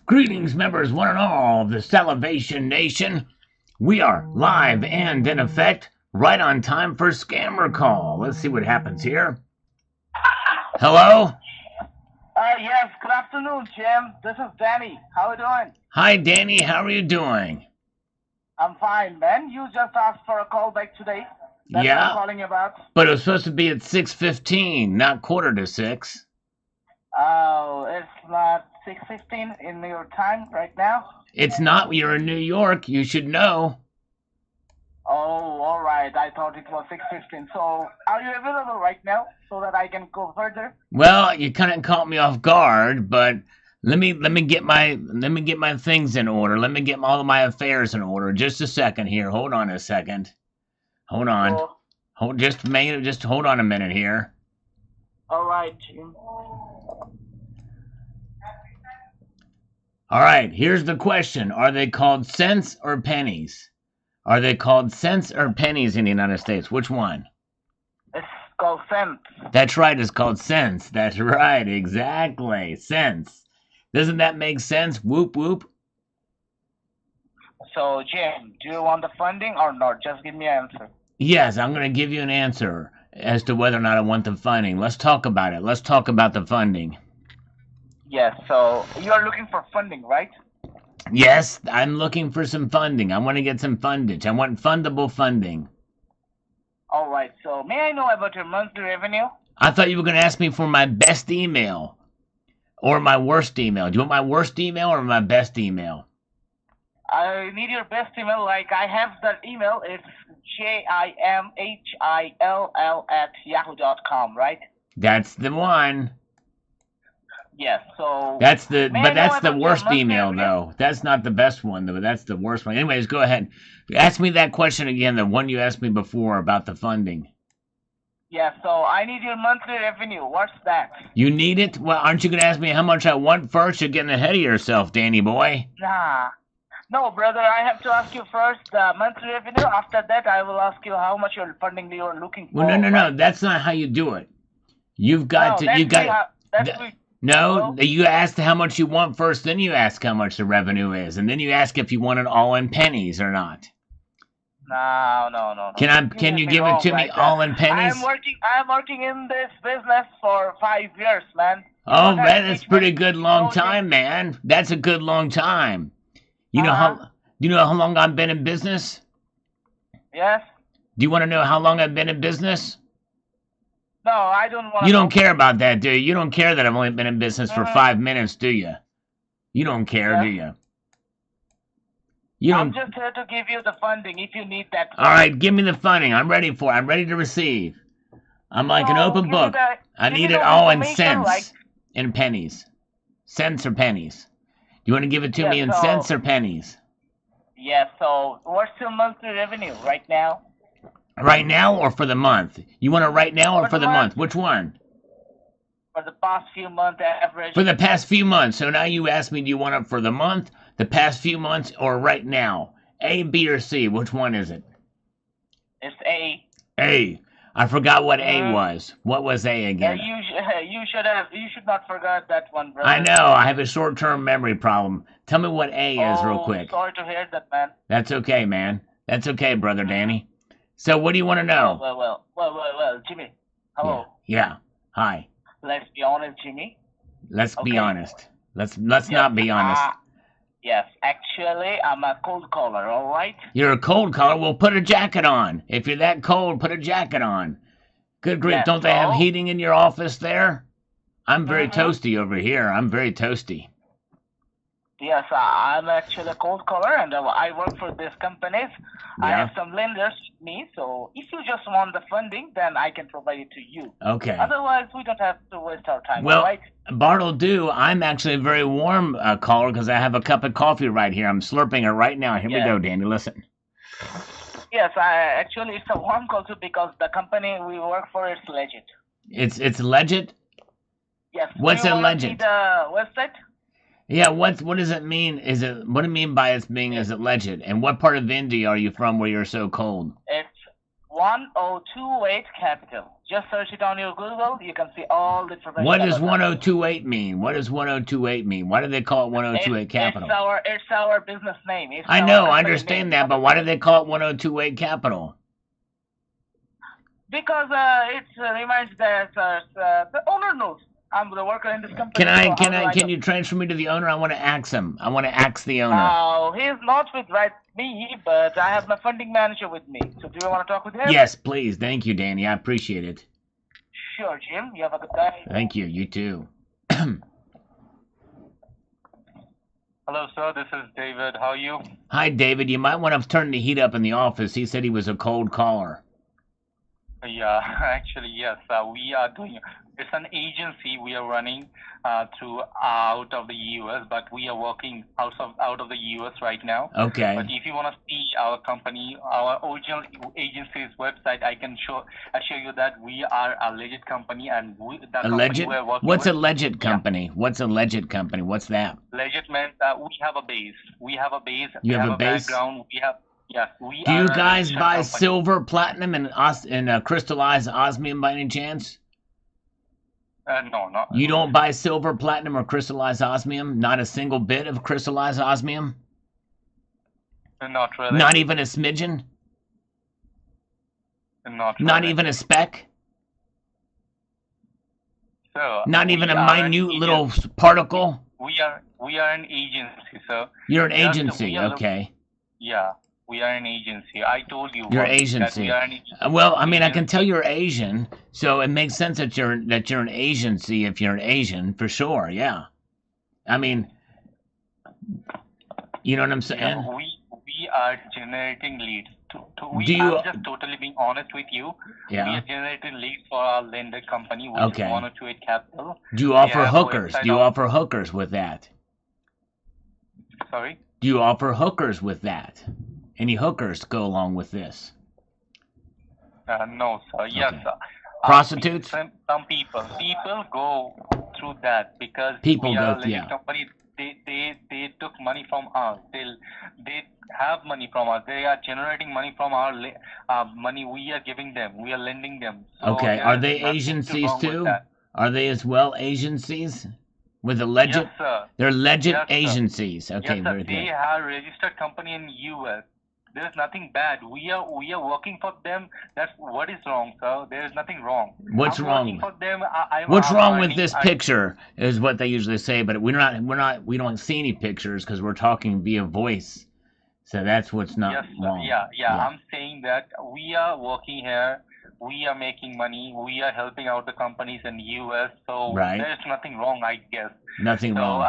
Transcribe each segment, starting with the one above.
Greetings, members, one and all of the Salivation Nation. We are live and in effect, right on time for Scammer Call. Let's see what happens here. Hello? Yes, good afternoon, Jim. This is Danny. How are you doing? Hi, Danny. How are you doing? I'm fine, man. You just asked for a call back today. That's what I'm Yeah, calling about. but it was supposed to be at 6:15, not quarter to 6. Oh, it's not 6:15 in your time right now? It's not. You're in New York. You should know. Oh, all right. I thought it was 6:15. So, are you available right now so that I can go further? Well, you kind of caught me off guard, but let me get my things in order. Let me get all of my affairs in order. Just a second here. Hold on a second. Hold on. So, Just hold on a minute here. all right, Jim. All right, here's the question. Are they called cents or pennies? Are they called cents or pennies in the United States? Which one? It's called cents. That's right, it's called cents. That's right, exactly. Cents. Doesn't that make sense? Whoop whoop. So, Jim, do you want the funding or not? Just give me an answer. Yes, I'm going to give you an answer as to whether or not I want the funding. Let's talk about it. Let's talk about the funding. Yes, so you are looking for funding, right? Yes, I'm looking for some funding. I want to get some fundage. I want fundable funding. All right, so may I know about your monthly revenue? I thought you were going to ask me for my best email or my worst email. Do you want my worst email or my best email? I need your best email. Like, I have that email. It's jimhill@yahoo.com, right? That's the one. Yes, so That's may I know the about your worst monthly email revenue? though. That's not the best one though. That's the worst one. Anyways, go ahead. Ask me that question again, the one you asked me before about the funding. Yeah, so I need your monthly revenue. What's that? You need it? Well, aren't you going to ask me how much I want first? You're getting ahead of yourself, Danny boy. Nah. No, brother, I have to ask you first the monthly revenue. After that, I will ask you how much your funding you are looking for. Well, no, no, no. Right? That's not how you do it. You've got No, to. You got. that's we. No, Hello? you ask how much you want first, then you ask how much the revenue is, and then you ask if you want it all in pennies or not. No, no, no, no. Can you Me give it wrong to me like all that. in pennies? I'm working in this business for 5 years, man. You Oh, don't have man, to that's teach me. pretty good long No, Jim. time, man. That's a good long time. You know Uh-huh. how do you know how long I've been in business? Yes. Do you want to know how long I've been in business? No, I don't want You to don't know. care about that, do you? You don't care that I've only been in business for Mhm. 5 minutes, do you? You don't care, do Yes. you? You I'm don't. just here to give you the funding if you need that. All right, give me the funding. I'm ready for it. I'm ready to receive. I'm like an So open give me book. the I give me need it the all in information, like, cents, in pennies. Cents or pennies. Do you want to give it to yeah. me in cents So or pennies? yeah. So what's your monthly revenue right now? Right now or for the month? You want it right now or For for the the month? month, Which one? for the past few months average. For the past few months. So now you ask me, do you want it for the month, the past few months, or right now? A, B, or C? Which one is it? It's A. A. I forgot what A Mm-hmm. was. What was A again? You should not forget that one, I brother. know. I have a short-term memory problem. Tell me what A is real Oh, quick. sorry to hear that, man. That's okay, man. That's okay, brother Mm-hmm. Danny. So what do you want to know? Well, Jimmy. Yeah. Hello. Yeah. Hi. Let's be honest, Jimmy. Let's be Okay. honest. Let's Yes. not be honest. Yes. Actually, I'm a cold caller. All right. You're a cold caller. Well, put a jacket on. If you're that cold, put a jacket on. Good grief. Yes. Don't they have So. heating in your office there? I'm very Mm-hmm. toasty over here. I'm very toasty. Yes, I'm actually a cold caller, and I work for these companies. I Yeah. have some lenders with me, so if you just want the funding, then I can provide it to you. Okay. Otherwise, we don't have to waste our time, Well, right? Bartle do. I'm actually a very warm caller because I have a cup of coffee right here. I'm slurping it right now. Here we Yes. go, Danny. Listen. Yes, actually, it's a warm call too because the company we work for is legit. It's legit. Yes. What's Do you a want to see legend? the website? Yeah. What does it mean? What do you mean by it being is it legit? And what part of India are you from where you're so cold? It's 1028 Capital. Just search it on your Google. You can see all the information. What does about that. 1028 mean? What does 1028 mean? Why do they call it 1028 Capital? It's our business name. I know, I understand that, but why do they call it 1028 Capital? Because it reminds that the owner knows. I'm the worker in this company. Can you transfer me to the owner? I want to ask him. I want to ask the owner. He's not with me, but I have my funding manager with me. So do you want to talk with him? Yes, please. Thank you, Danny. I appreciate it. Sure, Jim. You have a good day. Thank you. You too. Hello, sir. This is David. How are you? Hi, David. You might want to turn the heat up in the office. He said he was a cold caller. Yeah, actually, yes. We are doing. It's an agency we are running out of the U.S., but we are working out of the U.S. right now. Okay. But if you want to see our company, our original agency's website, I can assure you that we are a legit company, and alleged? What's a legit company? Yeah. What's a legit company? What's that? Legit means we have a base. We have a base. You have a base? Background. We have. Yes, we Do you guys buy silver, platinum, and crystallized osmium by any chance? No, no. You don't buy silver, platinum, or crystallized osmium? Not a single bit of crystallized osmium? Not really. Not even a smidgen? Not really. Not even a speck? So, not even a minute little particle? We are an agency, sir. You're an agency, okay. Yeah. We are an agency. I told you. You're agency. Well, I mean, I can tell you're Asian, so it makes sense that you're an agency if you're an Asian, for sure. Yeah. I mean, you know what I'm saying? Yeah, we are generating leads. I'm just totally being honest with you. Yeah. We are generating leads for our lender company, which is 1028 Capital. Do you offer hookers? Do you offer hookers with that? Sorry? Do you offer hookers with that? Any hookers go along with this? No, sir. Yes, sir. Prostitutes? Some people go through that because people go through company. They took money from us. They have money from us. They are generating money from our money we are giving them. We are lending them. So okay. Are they agencies too? Are they as well agencies? With a legit? Yes, sir. They're legit agencies. Okay, yes, very good. They have registered company in U.S. There is nothing bad. We are working for them. That's what is wrong, sir. There is nothing wrong. What's wrong? For them. What's wrong with this picture? Is what they usually say, but we don't see any pictures because we're talking via voice. So that's what's not wrong. Yeah. I'm saying that we are working here. We are making money. We are helping out the companies in the U.S. So there's nothing wrong, I guess. Nothing wrong.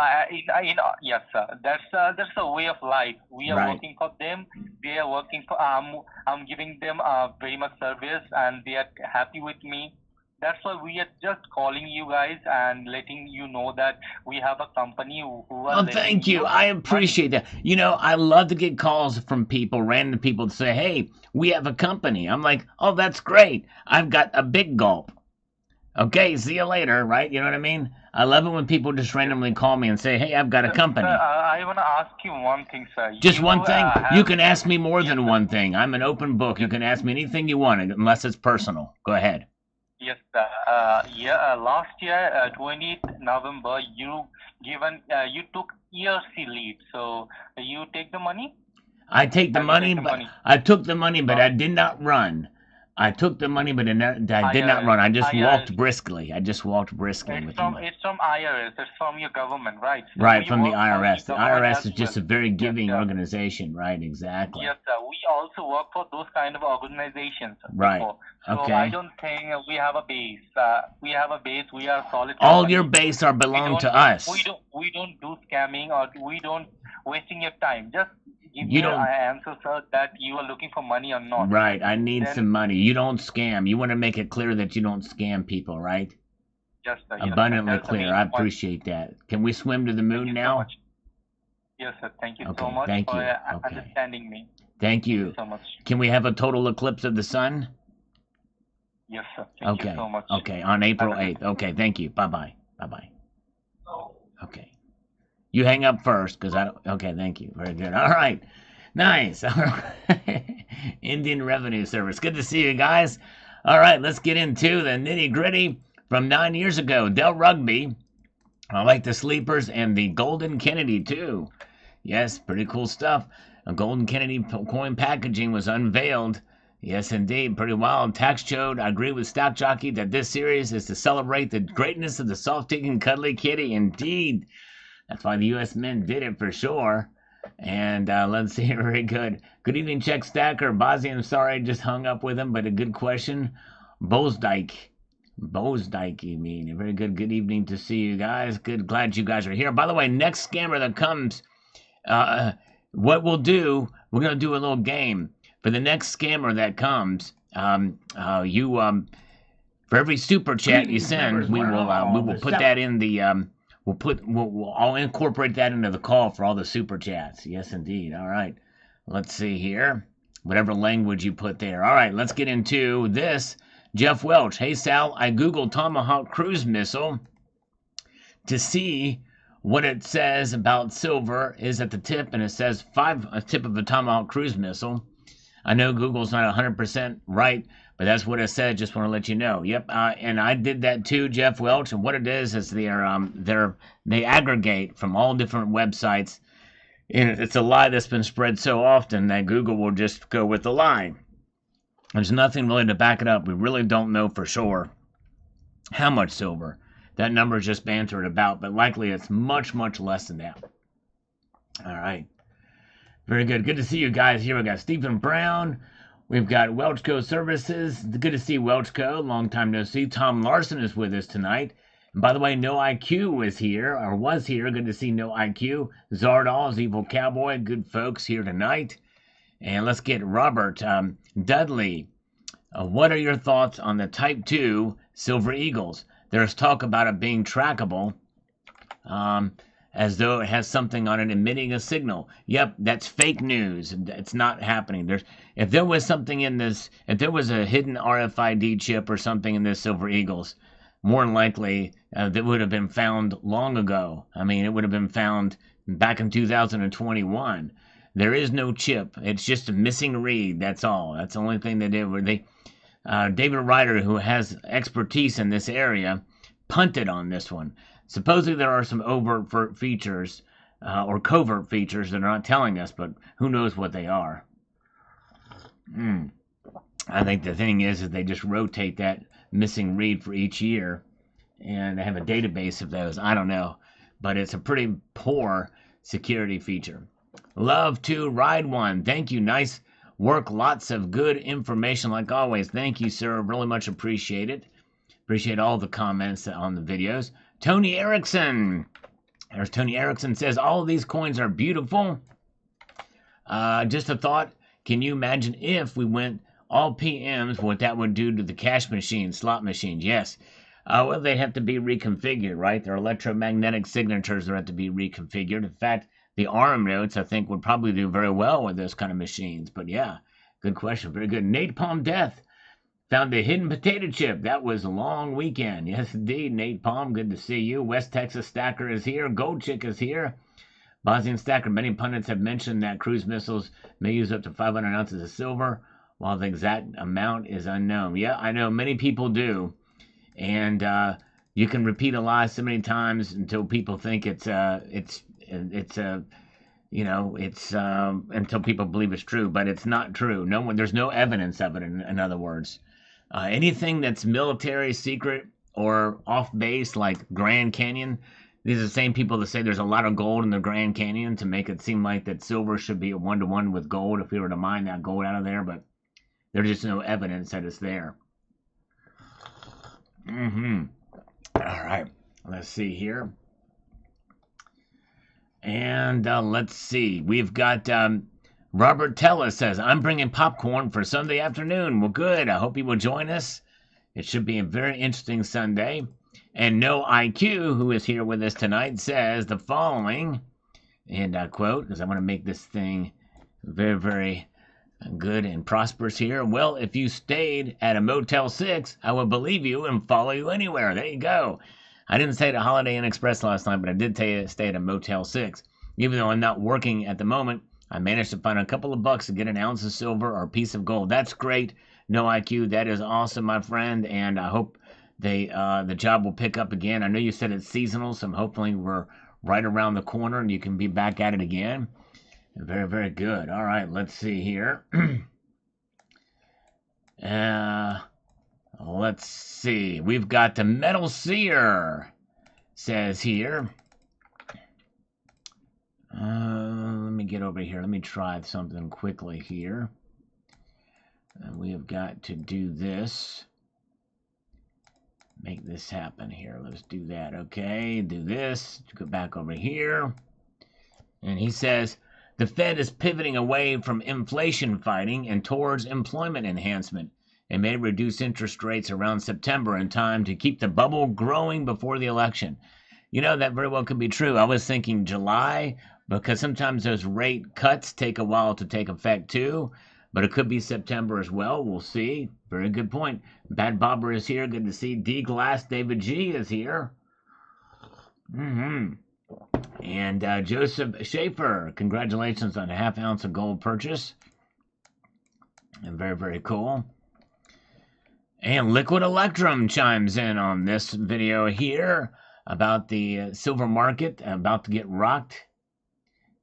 Yes, sir. That's a way of life. We are working for them. They are working for. I'm giving them very much service, and they are happy with me. That's why we are just calling you guys and letting you know that we have a company who are. Oh, thank you. I appreciate that. You know, I love to get calls from people, random people, to say, "Hey, we have a company." I'm like, "Oh, that's great. I've got a big gulp." Okay, see you later, right? You know what I mean? I love it when people just randomly call me and say, "Hey, I've got a company." Sir, I want to ask you one thing, sir. Just one thing? You can ask me more than one thing. I'm an open book. You can ask me anything you want, unless it's personal. Go ahead. Yes, sir. Last year, 20th November, you took ERC lead. So you take the money? I take the money, but I took the money, but I did not run. I took the money, but I did not run. I just walked briskly. It's from IRS. It's from your government, right? So right, from the IRS. The IRS is just a very giving organization, right? Exactly. Yes, sir. We also work for those kind of organizations. Right. So I don't think we have a base. We have a base. We are solid. All company. Your base belong to us. We don't do scamming, or we don't wasting your time. Just give me an answer, sir, that you are looking for money or not. Right. I need some money. You don't scam. You want to make it clear that you don't scam people, right? Yes, sir. Abundantly clear. I appreciate that. Can we swim to the moon now? So yes, sir. Thank you so much for understanding me. Thank you. Thank you so much. Can we have a total eclipse of the sun? Yes, sir. Thank you so much. Okay, on April 8th. Okay, thank you. Bye-bye. Bye-bye. Okay. You hang up first, because I don't... Okay, thank you. Very good. All right. Nice. Indian Revenue Service. Good to see you guys. All right, let's get into the nitty gritty from 9 years ago. Dell Rugby. I like the sleepers and the Golden Kennedy too. Yes, pretty cool stuff. A Golden Kennedy coin packaging was unveiled. Yes, indeed, pretty wild. Tax showed, I agree with Stock Jockey that this series is to celebrate the greatness of the soft-eating cuddly kitty. Indeed, that's why the U.S. men did it for sure. And let's see, very good. Good evening, Czech Stacker. Bozzy, I'm sorry I just hung up with him, but a good question. Bosdike, you mean. Very good. Good evening to see you guys. Good. Glad you guys are here. By the way, next scammer that comes, what we'll do, we're going to do a little game. For the next scammer that comes, for every super chat you send, we will put that in the, I'll incorporate that into the call for all the super chats. Yes, indeed. All right. Let's see here. Whatever language you put there. All right, let's get into this. Jeff Welch. Hey, Sal, I Googled Tomahawk cruise missile to see what it says about silver is at the tip, and it says a tip of a Tomahawk cruise missile. I know Google's not 100% right, but that's what it said. Just want to let you know. Yep, and I did that too, Jeff Welch. And what it is they aggregate from all different websites, and it's a lie that's been spread so often that Google will just go with the lie. There's nothing really to back it up. We really don't know for sure how much silver. That number is just bantered about, but likely it's much, much less than that. All right. Very good. Good to see you guys here. We got Stephen Brown. We've got Welchco Services. Good to see Welchco. Long time no see. Tom Larson is with us tonight. And by the way, No IQ is here, or was here. Good to see No IQ. Zardal's Evil Cowboy. Good folks here tonight. And let's get Robert Dudley. What are your thoughts on the Type 2 Silver Eagles? There's talk about it being trackable. As though it has something on it emitting a signal. Yep, that's fake news. It's not happening. If there was something in this, if there was a hidden RFID chip or something in this Silver Eagles, more than likely that would have been found long ago. I mean, it would have been found back in 2021. There is no chip. It's just a missing read. That's all. That's the only thing they did. David Ryder, who has expertise in this area, punted on this one. Supposedly there are some overt features or covert features that are not telling us, but who knows what they are. I think the thing is they just rotate that missing read for each year, and they have a database of those. I don't know, but it's a pretty poor security feature. Love to ride one. Thank you. Nice work. Lots of good information like always. Thank you, sir. Really much appreciated. Appreciate all the comments on the videos. Tony Erickson. There's Tony Erickson says, all of these coins are beautiful. Just a thought. Can you imagine if we went all PMs, what that would do to the cash machines, slot machines? Yes. Well, they have to be reconfigured, right? Their electromagnetic signatures have to be reconfigured. In fact, the ARM notes, I think, would probably do very well with those kind of machines. But yeah, good question. Very good. Nate Palm Death. Found a hidden potato chip. That was a long weekend. Yes, indeed, Nate Palm. Good to see you. West Texas Stacker is here. Gold Chick is here. Bosnian Stacker. Many pundits have mentioned that cruise missiles may use up to 500 ounces of silver, while the exact amount is unknown. Yeah, I know many people do, and you can repeat a lie so many times until people think until people believe it's true, but it's not true. There's no evidence of it. In other words. Anything that's military, secret, or off-base, like Grand Canyon, these are the same people that say there's a lot of gold in the Grand Canyon to make it seem like that silver should be a one-to-one with gold if we were to mine that gold out of there, but there's just no evidence that it's there. All right, let's see here. And let's see. We've got... Robert Tella says, I'm bringing popcorn for Sunday afternoon. Well, good. I hope you will join us. It should be a very interesting Sunday. And No IQ, who is here with us tonight, says the following, and I quote, because I want to make this thing very, very good and prosperous here. Well, if you stayed at a Motel 6, I would believe you and follow you anywhere. There you go. I didn't stay at a Holiday Inn Express last night, but I did stay at a Motel 6. Even though I'm not working at the moment, I managed to find a couple of bucks to get an ounce of silver or a piece of gold. That's great. No IQ. That is awesome, my friend, and I hope the job will pick up again. I know you said it's seasonal, so hopefully we're right around the corner and you can be back at it again. Very, very good. All right, let's see here. Let's see. We've got the Metal Seer, says here. Let me get over here. Let me try something quickly here. We have got to do this. Make this happen here. Let's do that. Okay, do this. Go back over here. And he says, the Fed is pivoting away from inflation fighting and towards employment enhancement. It may reduce interest rates around September in time to keep the bubble growing before the election. You know, that very well could be true. I was thinking July, because sometimes those rate cuts take a while to take effect too. But it could be September as well. We'll see. Very good point. Bad Bobber is here. Good to see. D Glass David G is here. And Joseph Schaefer, congratulations on a ½ ounce of gold purchase. And very, very cool. And Liquid Electrum chimes in on this video here about the silver market about to get rocked.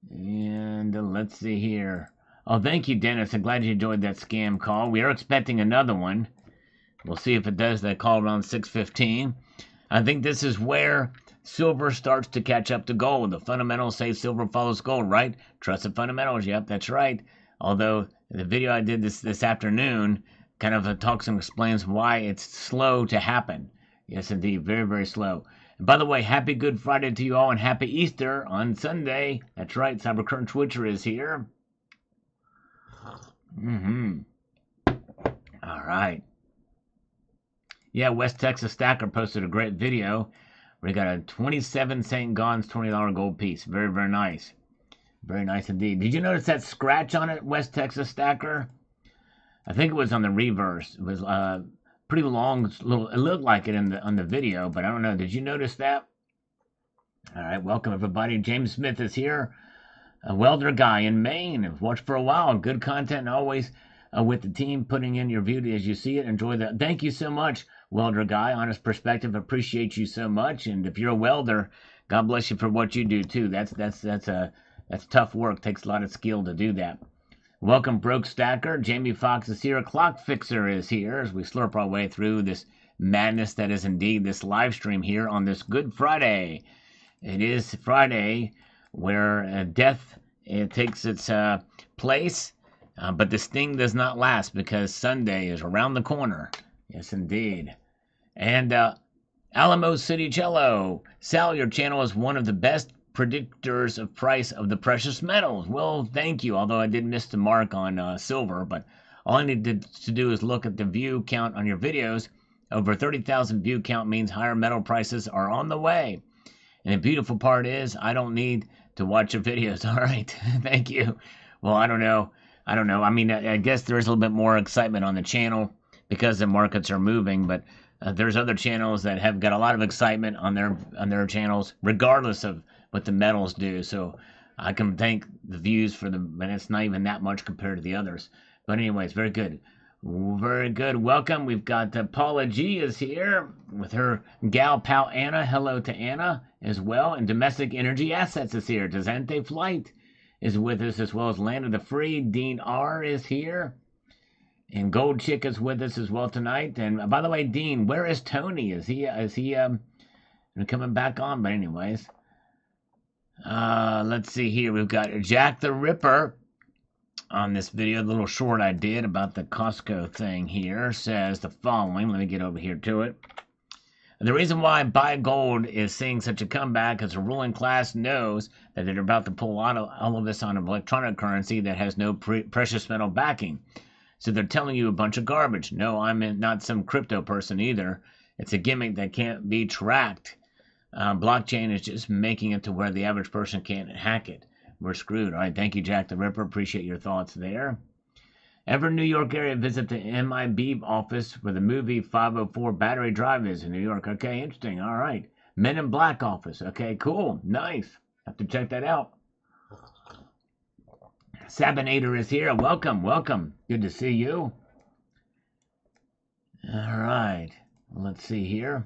And let's see here. Oh, thank you, Dennis. I'm glad you enjoyed that scam call. We are expecting another one. We'll see if it does that call around 6:15. I think this is where silver starts to catch up to gold. The fundamentals say silver follows gold, right? Trust the fundamentals. Yep, that's right. Although the video I did this afternoon kind of talks and explains why it's slow to happen. Yes, indeed. Very, very slow. And by the way, happy Good Friday to you all and happy Easter on Sunday. That's right. Cybercurrent Twitcher is here. All right. Yeah, West Texas Stacker posted a great video. We got a 27 St. Gaudens $20 gold piece. Very, very nice. Very nice indeed. Did you notice that scratch on it, West Texas Stacker? I think it was on the reverse. It was pretty long. Little. It looked like it on the video, but I don't know. Did you notice that? All right. Welcome everybody. James Smith is here. A welder guy in Maine. I've watched for a while. Good content always with the team putting in your view as you see it. Enjoy that. Thank you so much, welder guy. Honest perspective. Appreciate you so much. And if you're a welder, God bless you for what you do too. That's tough work. Takes a lot of skill to do that. Welcome, Broke Stacker. Jamie Fox is here. Clock Fixer is here as we slurp our way through this madness that is indeed this live stream here on this Good Friday. It is Friday where death takes its place, but the sting does not last because Sunday is around the corner. Yes, indeed. And Alamo City Cello. Sal, your channel is one of the best predictors of price of the precious metals. Well, thank you, although I did miss the mark on silver, but all I need to do is look at the view count on your videos. Over 30,000 view count means higher metal prices are on the way. And the beautiful part is I don't need to watch your videos. All right. Thank you. Well, I don't know. I mean, I guess there's a little bit more excitement on the channel because the markets are moving, but there's other channels that have got a lot of excitement on their channels, regardless of what the metals do. So I can thank the views for them, but it's not even that much compared to the others. But anyways, very good. Very good. Welcome. We've got Paula G is here with her gal pal Anna. Hello to Anna as well. And Domestic Energy Assets is here. Desante Flight is with us as well as Land of the Free. Dean R is here. And Gold Chick is with us as well tonight. And by the way, Dean, where is Tony? Is he coming back on? But anyways, let's see here. We've got Jack the Ripper on this video. The little short I did about the Costco thing here says the following. Let me get over here to it. The reason why buy gold is seeing such a comeback is the ruling class knows that they're about to pull all of this on an electronic currency that has no precious metal backing. So they're telling you a bunch of garbage. No, I'm not some crypto person either. It's a gimmick that can't be tracked. Blockchain is just making it to where the average person can't hack it. We're screwed. All right, thank you, Jack the Ripper. Appreciate your thoughts there. Ever in New York area, visit the MIB office where the movie 504 Battery Drive is in New York. Okay, interesting. All right. Men in Black office. Okay, cool. Nice. Have to check that out. Sabinator is here. Welcome, welcome. Good to see you. All right. Let's see here.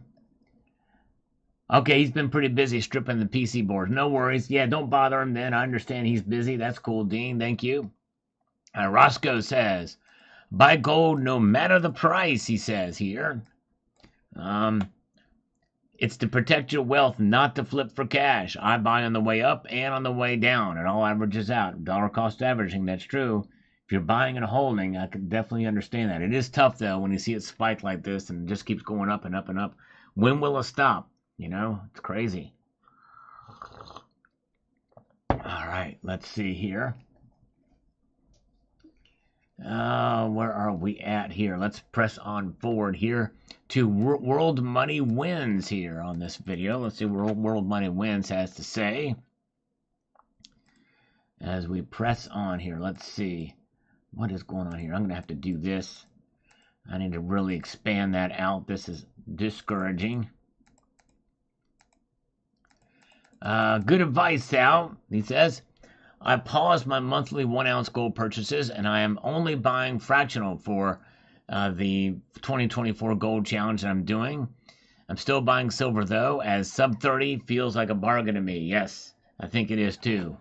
Okay, he's been pretty busy stripping the PC boards. No worries. Yeah, don't bother him then. I understand he's busy. That's cool, Dean. Thank you. Roscoe says, buy gold no matter the price, he says here. It's to protect your wealth, not to flip for cash. I buy on the way up and on the way down. It all averages out. Dollar cost averaging, that's true. If you're buying and holding, I can definitely understand that. It is tough, though, when you see it spike like this and it just keeps going up and up and up. When will it stop? You know, it's crazy. All right, let's see here. Where are we at here? Let's press on forward here to World Money Wins here on this video. Let's see what World Money Wins has to say. As we press on here, let's see. What is going on here? I'm going to have to do this. I need to really expand that out. This is discouraging. Good advice, Sal. He says, I paused my monthly 1 ounce gold purchases and I am only buying fractional for the 2024 gold challenge that I'm doing. I'm still buying silver though, as sub 30 feels like a bargain to me. Yes, I think it is too.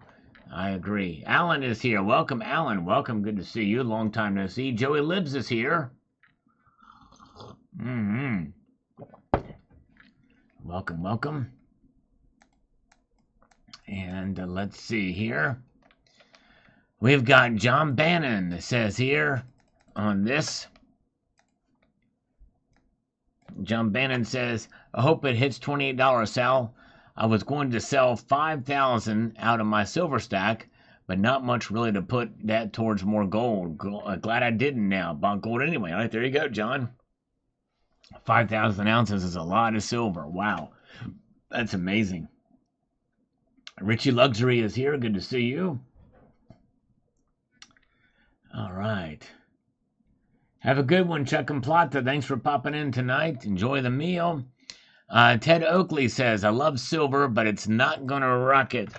I agree. Alan is here. Welcome, Alan. Welcome. Good to see you. Long time no see. Joey Libs is here. Welcome, welcome. And let's see here. We've got John Bannon that says here on this. John Bannon says, I hope it hits $28, Sal. I was going to sell 5,000 out of my silver stack, but not much really to put that towards more gold. Glad I didn't now. Bought gold anyway. All right, there you go, John. 5,000 ounces is a lot of silver. Wow. That's amazing. Richie Luxury is here. Good to see you. All right. Have a good one, Chuck and Plata. Thanks for popping in tonight. Enjoy the meal. Ted Oakley says, I love silver, but it's not going to rocket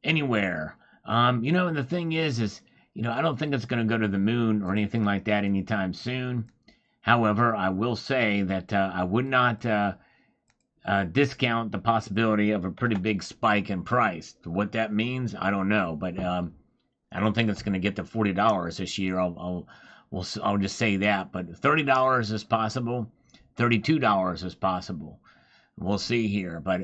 anywhere. You know, and the thing is, you know, I don't think it's going to go to the moon or anything like that anytime soon. However, I will say that I would not discount the possibility of a pretty big spike in price. What that means, I don't know, but I don't think it's going to get to $40 this year. I'll just say that, but $30 is possible, $32 is possible. We'll see here, but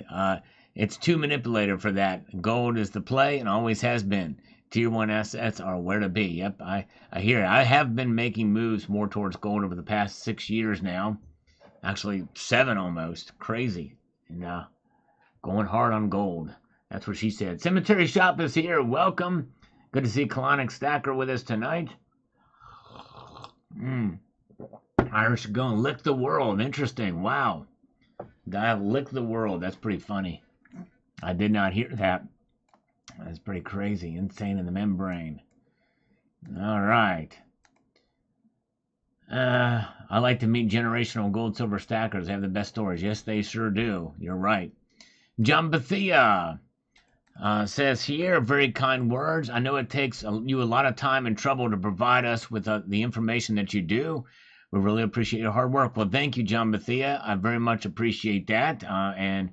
it's too manipulative for that. Gold is the play and always has been. Tier 1 assets are where to be. Yep, I hear it. I have been making moves more towards gold over the past 6 years now. Actually, 7 almost. Crazy. And going hard on gold. That's what she said. Cemetery Shop is here. Welcome. Good to see Colonic Stacker with us tonight. Irish going lick the world. Interesting. Wow. Guy lick the world. That's pretty funny. I did not hear that. That's pretty crazy. Insane in the membrane. All right. I like to meet generational gold silver stackers. They have the best stories. Yes, they sure do. You're right. John Bethia says here, very kind words. I know it takes you a lot of time and trouble to provide us with the information that you do. We really appreciate your hard work. Well, thank you, John Bethia. I very much appreciate that. And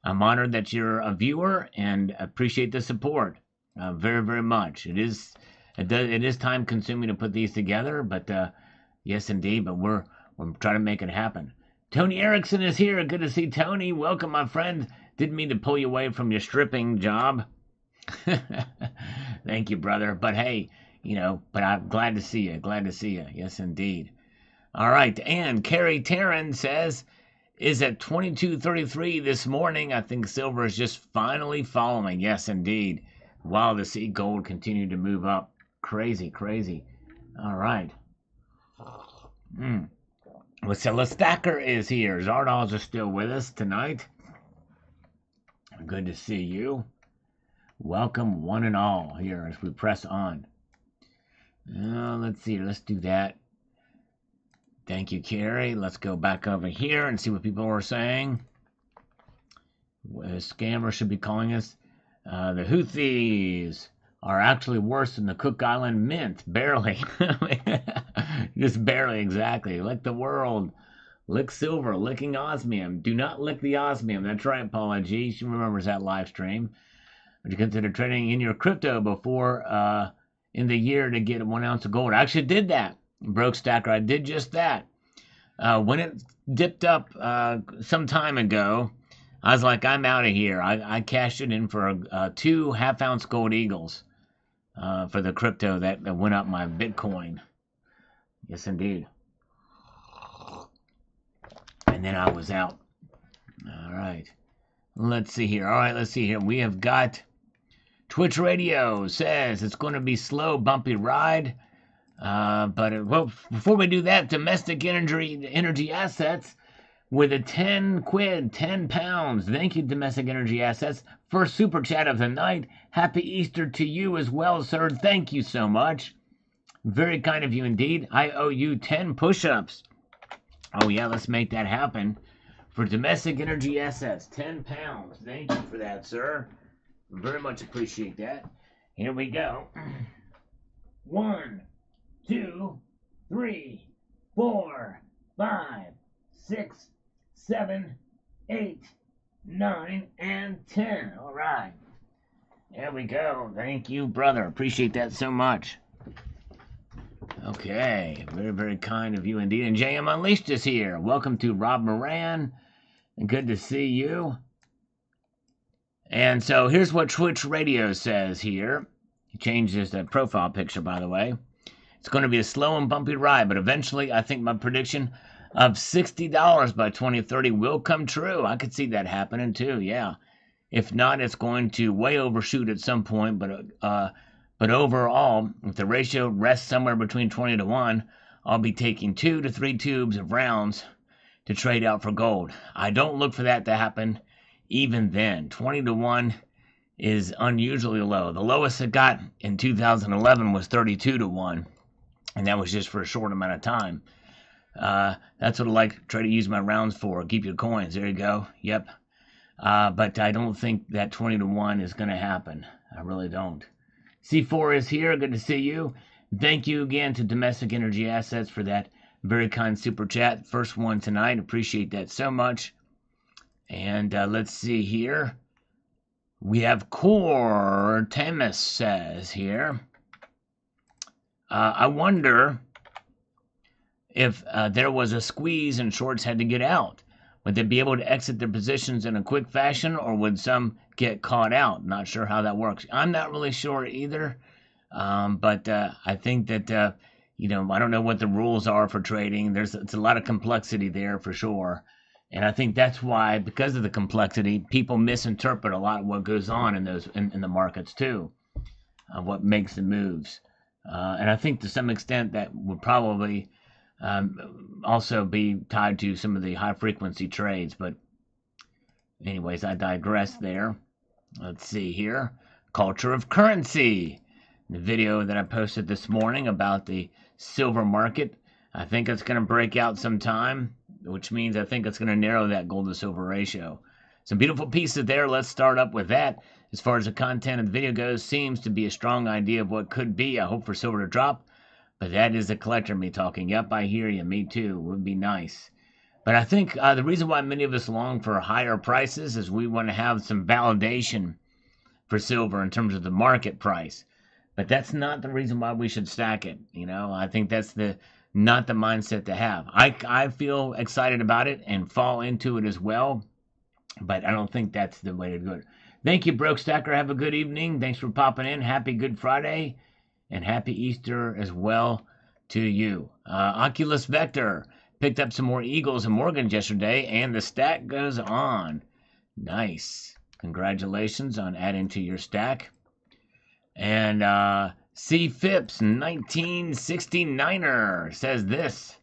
I'm honored that you're a viewer and appreciate the support very, very much. It is time consuming to put these together, but yes, indeed. But we're trying to make it happen. Tony Erickson is here. Good to see Tony. Welcome, my friend. Didn't mean to pull you away from your stripping job. Thank you, brother. But hey, you know, but I'm glad to see you. Glad to see you. Yes, indeed. All right. And Carrie Taryn says, is at 22.33 this morning. I think silver is just finally following. Yes, indeed. Wow, to see gold continue to move up. Crazy, crazy. All right. Well, so the Stacker is here. Zardoz are still with us tonight. Good to see you. Welcome one and all here as we press on. Let's see. Let's do that. Thank you, Carrie. Let's go back over here and see what people are saying. Scammer should be calling us. The Houthis are actually worse than the Cook Island Mint. Barely. Just barely, exactly. Lick the world. Lick silver. Licking osmium. Do not lick the osmium. That's right, Paula G. She remembers that live stream. Would you consider trading in your crypto before in the year to get 1 ounce of gold? I actually did that. Broke Stacker. I did just that. When it dipped up some time ago, I was like, I'm out of here. I cashed it in for 2 half-ounce gold eagles for the crypto that went up my Bitcoin. Yes, indeed. And then I was out. All right. Let's see here. All right, let's see here. We have got Twitch Radio says it's going to be slow, bumpy ride. Well, before we do that, domestic energy assets with a 10 quid, 10 pounds. Thank you, domestic energy assets. First super chat of the night. Happy Easter to you as well, sir. Thank you so much. Very kind of you indeed. I owe you 10 push-ups. Oh yeah, let's make that happen. For domestic energy assets, 10 pounds. Thank you for that, sir. Very much appreciate that. Here we go. 1, 2, 3, 4, 5, 6, 7, 8, 9, and 10. All right. There we go. Thank you, brother. Appreciate that so much. Okay. Very, very kind of you indeed. And JM Unleashed is here. Welcome to Rob Moran. Good to see you. And so here's what Twitch Radio says here. He changed his profile picture, by the way. It's going to be a slow and bumpy ride, but eventually I think my prediction of $60 by 2030 will come true. I could see that happening too, yeah. If not, it's going to way overshoot at some point, but overall, if the ratio rests somewhere between 20 to 1, I'll be taking 2 to 3 tubes of rounds to trade out for gold. I don't look for that to happen even then. 20 to 1 is unusually low. The lowest it got in 2011 was 32 to 1, and that was just for a short amount of time. That's what I like try to use my rounds for. Keep your coins. There you go. Yep. But I don't think that 20 to 1 is going to happen. I really don't. C4 is here. Good to see you. Thank you again to Domestic Energy Assets for that very kind super chat. First one tonight. Appreciate that so much. And let's see here. We have Core Temis says here. I wonder if there was a squeeze and shorts had to get out. Would they be able to exit their positions in a quick fashion, or would some get caught out? Not sure how that works. I'm not really sure either. But I think that, I don't know what the rules are for trading. It's a lot of complexity there for sure. And I think that's why, because of the complexity, people misinterpret a lot of what goes on in the markets too, what makes the moves. And I think to some extent that would probably also be tied to some of the high frequency trades. But anyways, I digress there. Let's see here. Culture of currency. The video that I posted this morning about the silver market. I think it's going to break out sometime, which means I think it's going to narrow that gold to silver ratio. Some beautiful pieces there. Let's start up with that. As far as the content of the video goes, seems to be a strong idea of what could be. I hope for silver to drop, but that is the collector me talking. Yep, I hear you. Me too. Would be nice. But I think the reason why many of us long for higher prices is we want to have some validation for silver in terms of the market price. But that's not the reason why we should stack it. I think that's not the mindset to have. I feel excited about it and fall into it as well, but I don't think that's the way to do it. Thank you, Broke Stacker. Have a good evening. Thanks for popping in. Happy Good Friday and happy Easter as well to you. Oculus Vector picked up some more Eagles and Morgans yesterday, and the stack goes on. Nice. Congratulations on adding to your stack. And C. Phipps, 1969er, says this.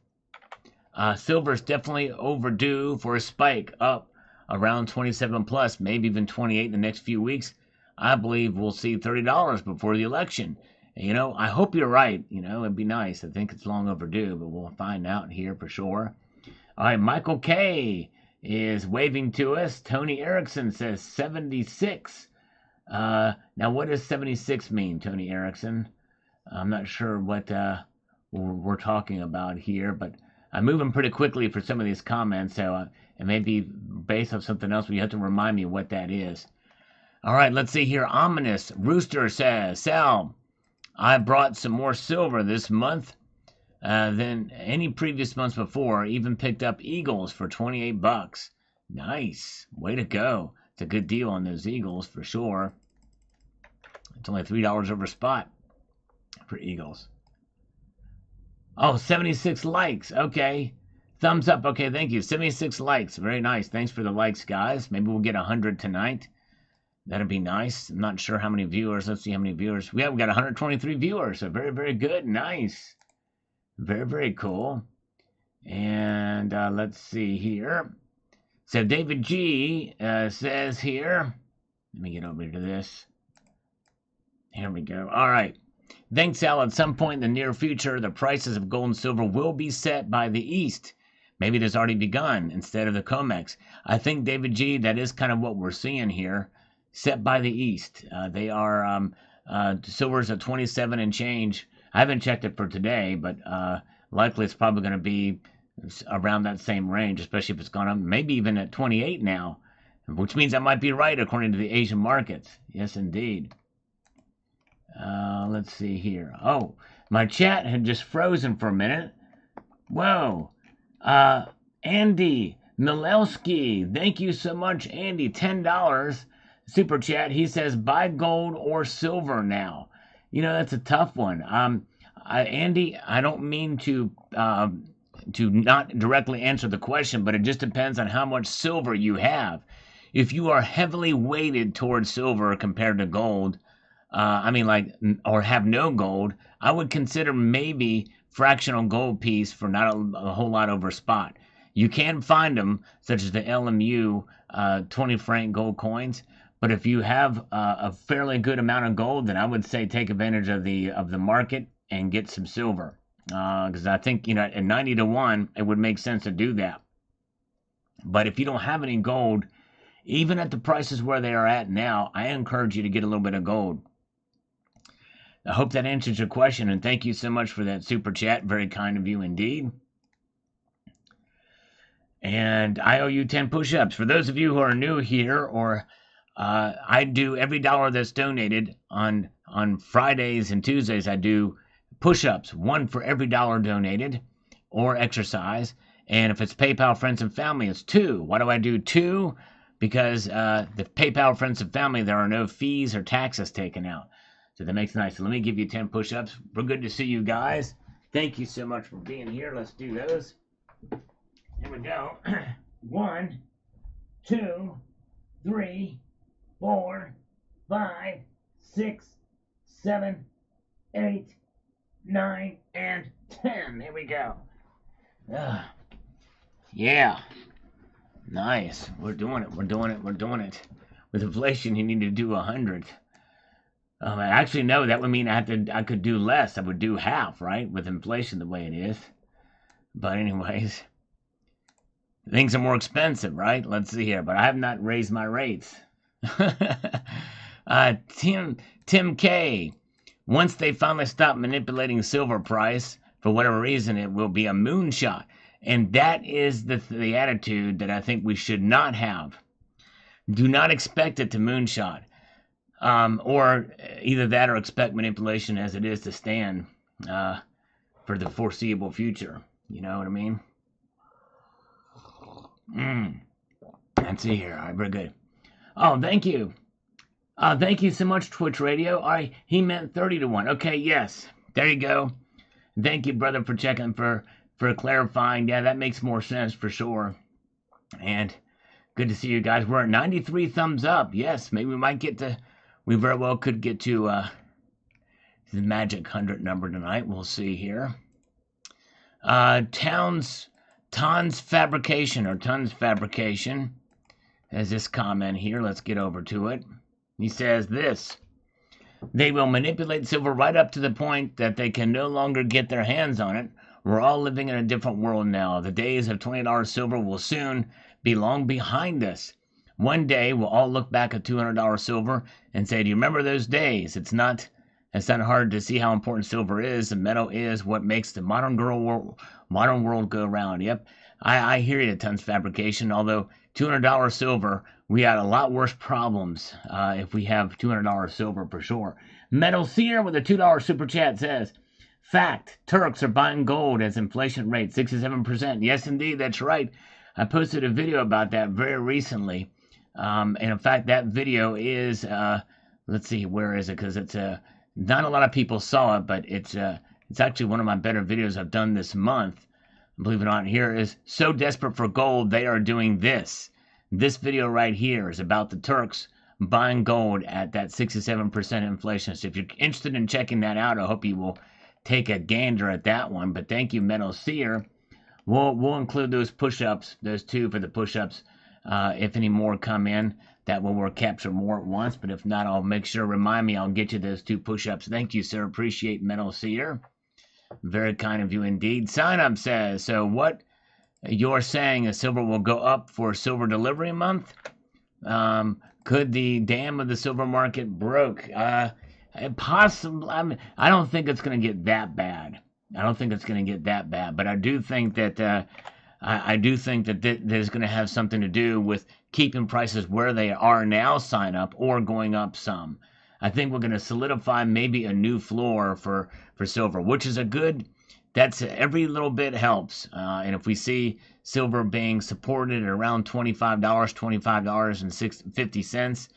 Silver's definitely overdue for a spike up around 27 plus, maybe even 28 in the next few weeks. I believe we'll see $30 before the election. I hope you're right. It'd be nice. I think it's long overdue, but we'll find out here for sure. All right, Michael K. is waving to us. Tony Erickson says 76. Now, what does 76 mean, Tony Erickson? I'm not sure what we're talking about here, but I'm moving pretty quickly for some of these comments, so it may be based on something else, but you have to remind me what that is. All right, let's see here. Ominous Rooster says, Sal, I brought some more silver this month than any previous months before. Even picked up Eagles for $28. Nice. Way to go. It's a good deal on those Eagles for sure. It's only $3 over spot for Eagles. Oh, 76 likes. Okay. Thumbs up. Okay, thank you. 76 likes. Very nice. Thanks for the likes, guys. Maybe we'll get 100 tonight. That'd be nice. I'm not sure how many viewers. Let's see how many viewers. We got 123 viewers. So very, very good. Nice. Very, very cool. And let's see here. So David G says here. Let me get over to this. Here we go. All right. Thanks, Sal. At some point in the near future, the prices of gold and silver will be set by the East. Maybe it has already begun instead of the COMEX. I think, David G., that is kind of what we're seeing here. Set by the East. They are, silver's at 27 and change. I haven't checked it for today, but likely it's probably going to be around that same range, especially if it's gone up, maybe even at 28 now, which means I might be right according to the Asian markets. Yes, indeed. Let's see here. Oh, my chat had just frozen for a minute. Whoa. Andy Milewski, thank you so much, Andy. $10 super chat. He says, buy gold or silver now. You know, that's a tough one. Andy, I don't mean to not directly answer the question, but it just depends on how much silver you have. If you are heavily weighted towards silver compared to gold, or have no gold, I would consider maybe fractional gold piece for not a whole lot over spot. You can find them, such as the LMU 20 franc gold coins, but if you have a fairly good amount of gold, then I would say take advantage of the market and get some silver. Because I think, at 90 to 1, it would make sense to do that. But if you don't have any gold, even at the prices where they are at now, I encourage you to get a little bit of gold. I hope that answers your question, and thank you so much for that super chat. Very kind of you indeed. And I owe you 10 push-ups. For those of you who are new here, or I do every dollar that's donated on Fridays and Tuesdays, I do push-ups, one for every dollar donated, or exercise. And if it's PayPal Friends and Family, it's 2. Why do I do 2? Because the PayPal Friends and Family, there are no fees or taxes taken out. So that makes it nice. So let me give you 10 push-ups. We're good to see you guys. Thank you so much for being here. Let's do those. Here we go. 1, 2, 3, 4, 5, 6, 7, 8, 9, and 10. There we go. Yeah. Nice. We're doing it. We're doing it. We're doing it. With inflation, you need to do 100. Actually, no, that would mean I could do less. I would do half, right? With inflation the way it is. But anyways, things are more expensive, right? Let's see here. But I have not raised my rates. Tim K. Once they finally stop manipulating silver price, for whatever reason, it will be a moonshot. And that is the attitude that I think we should not have. Do not expect it to moonshot. Or either that or expect manipulation as it is to stand for the foreseeable future. You know what I mean? Let's see here. All right, very good. Oh, thank you. Thank you so much, Twitch Radio. He meant 30 to 1. Okay, yes. There you go. Thank you, brother, for checking, for clarifying. Yeah, that makes more sense for sure. And good to see you guys. We're at 93 thumbs up. Yes, maybe we very well could get to the magic 100 number tonight. We'll see here. Tons Fabrication has this comment here. Let's get over to it. He says this: they will manipulate silver right up to the point that they can no longer get their hands on it. We're all living in a different world now. The days of $20 silver will soon be long behind us. One day we'll all look back at $200 silver and say, do you remember those days? It's not It's not hard to see how important silver is. The metal is what makes the modern world go round. Yep, I hear you, Tons Fabrication. Although $200 silver, we had a lot worse problems if we have $200 silver for sure. Metal Seer with a $2 super chat says, fact, Turks are buying gold as inflation rate 67%. Yes, indeed, that's right. I posted a video about that very recently. And in fact, that video is, let's see, where is it? Because it's not a lot of people saw it, but it's actually one of my better videos I've done this month. Believe it or not, here is so desperate for gold, they are doing this. This video right here is about the Turks buying gold at that 67% inflation. So if you're interested in checking that out, I hope you will take a gander at that one. But thank you, Metal Seer. We'll include those push-ups, those two for the push-ups. If any more come in, that will work capture more at once. But if not, I'll make sure, remind me, I'll get you those 2 push-ups. Thank you, sir. Appreciate Metal Seer. Very kind of you indeed. Sign Up says, so what you're saying is silver will go up for silver delivery month? Could the dam of the silver market broke? Possibly. I mean, I don't think it's going to get that bad. But I do think that there's going to have something to do with keeping prices where they are now, Sign Up, or going up some. I think we're going to solidify maybe a new floor for silver, which is that's every little bit helps. And if we see silver being supported at around $25.50,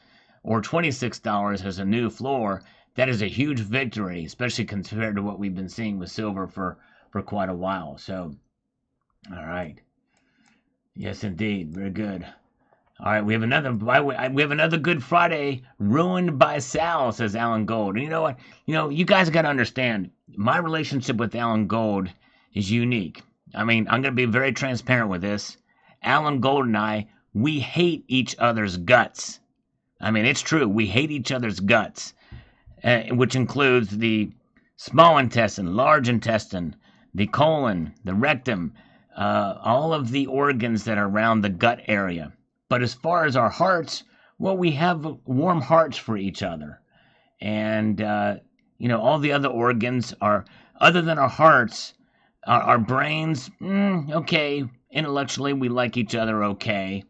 or $26 as a new floor, that is a huge victory, especially compared to what we've been seeing with silver for quite a while. So, all right. Yes, indeed. Very good. All right, we have another Good Friday ruined by Sal, says Alan Gold. And you know what? You guys got to understand, my relationship with Alan Gold is unique. I mean, I'm going to be very transparent with this. Alan Gold and I, we hate each other's guts. I mean, it's true. We hate each other's guts, which includes the small intestine, large intestine, the colon, the rectum, all of the organs that are around the gut area. But as far as our hearts, well, we have warm hearts for each other. And, all the other organs are, other than our hearts, our brains, okay. Intellectually, we like each other okay.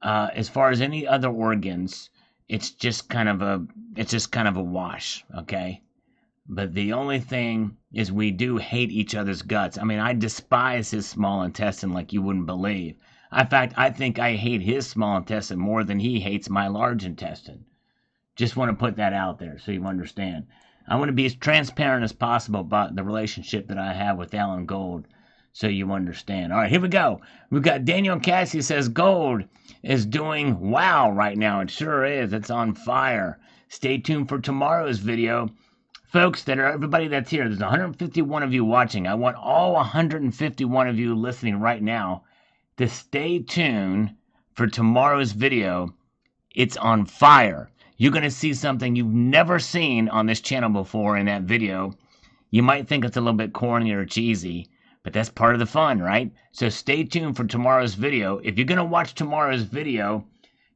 As far as any other organs, it's just kind of a wash, okay? But the only thing is we do hate each other's guts. I mean, I despise his small intestine like you wouldn't believe. In fact, I think I hate his small intestine more than he hates my large intestine. Just want to put that out there so you understand. I want to be as transparent as possible about the relationship that I have with Alan Gold so you understand. All right, here we go. We've got Daniel Cassie says gold is doing wow right now. It sure is. It's on fire. Stay tuned for tomorrow's video. Folks, everybody that's here, there's 151 of you watching. I want all 151 of you listening right now to stay tuned for tomorrow's video. It's on fire. You're going to see something you've never seen on this channel before in that video. You might think it's a little bit corny or cheesy, but that's part of the fun, right? So stay tuned for tomorrow's video. If you're going to watch tomorrow's video,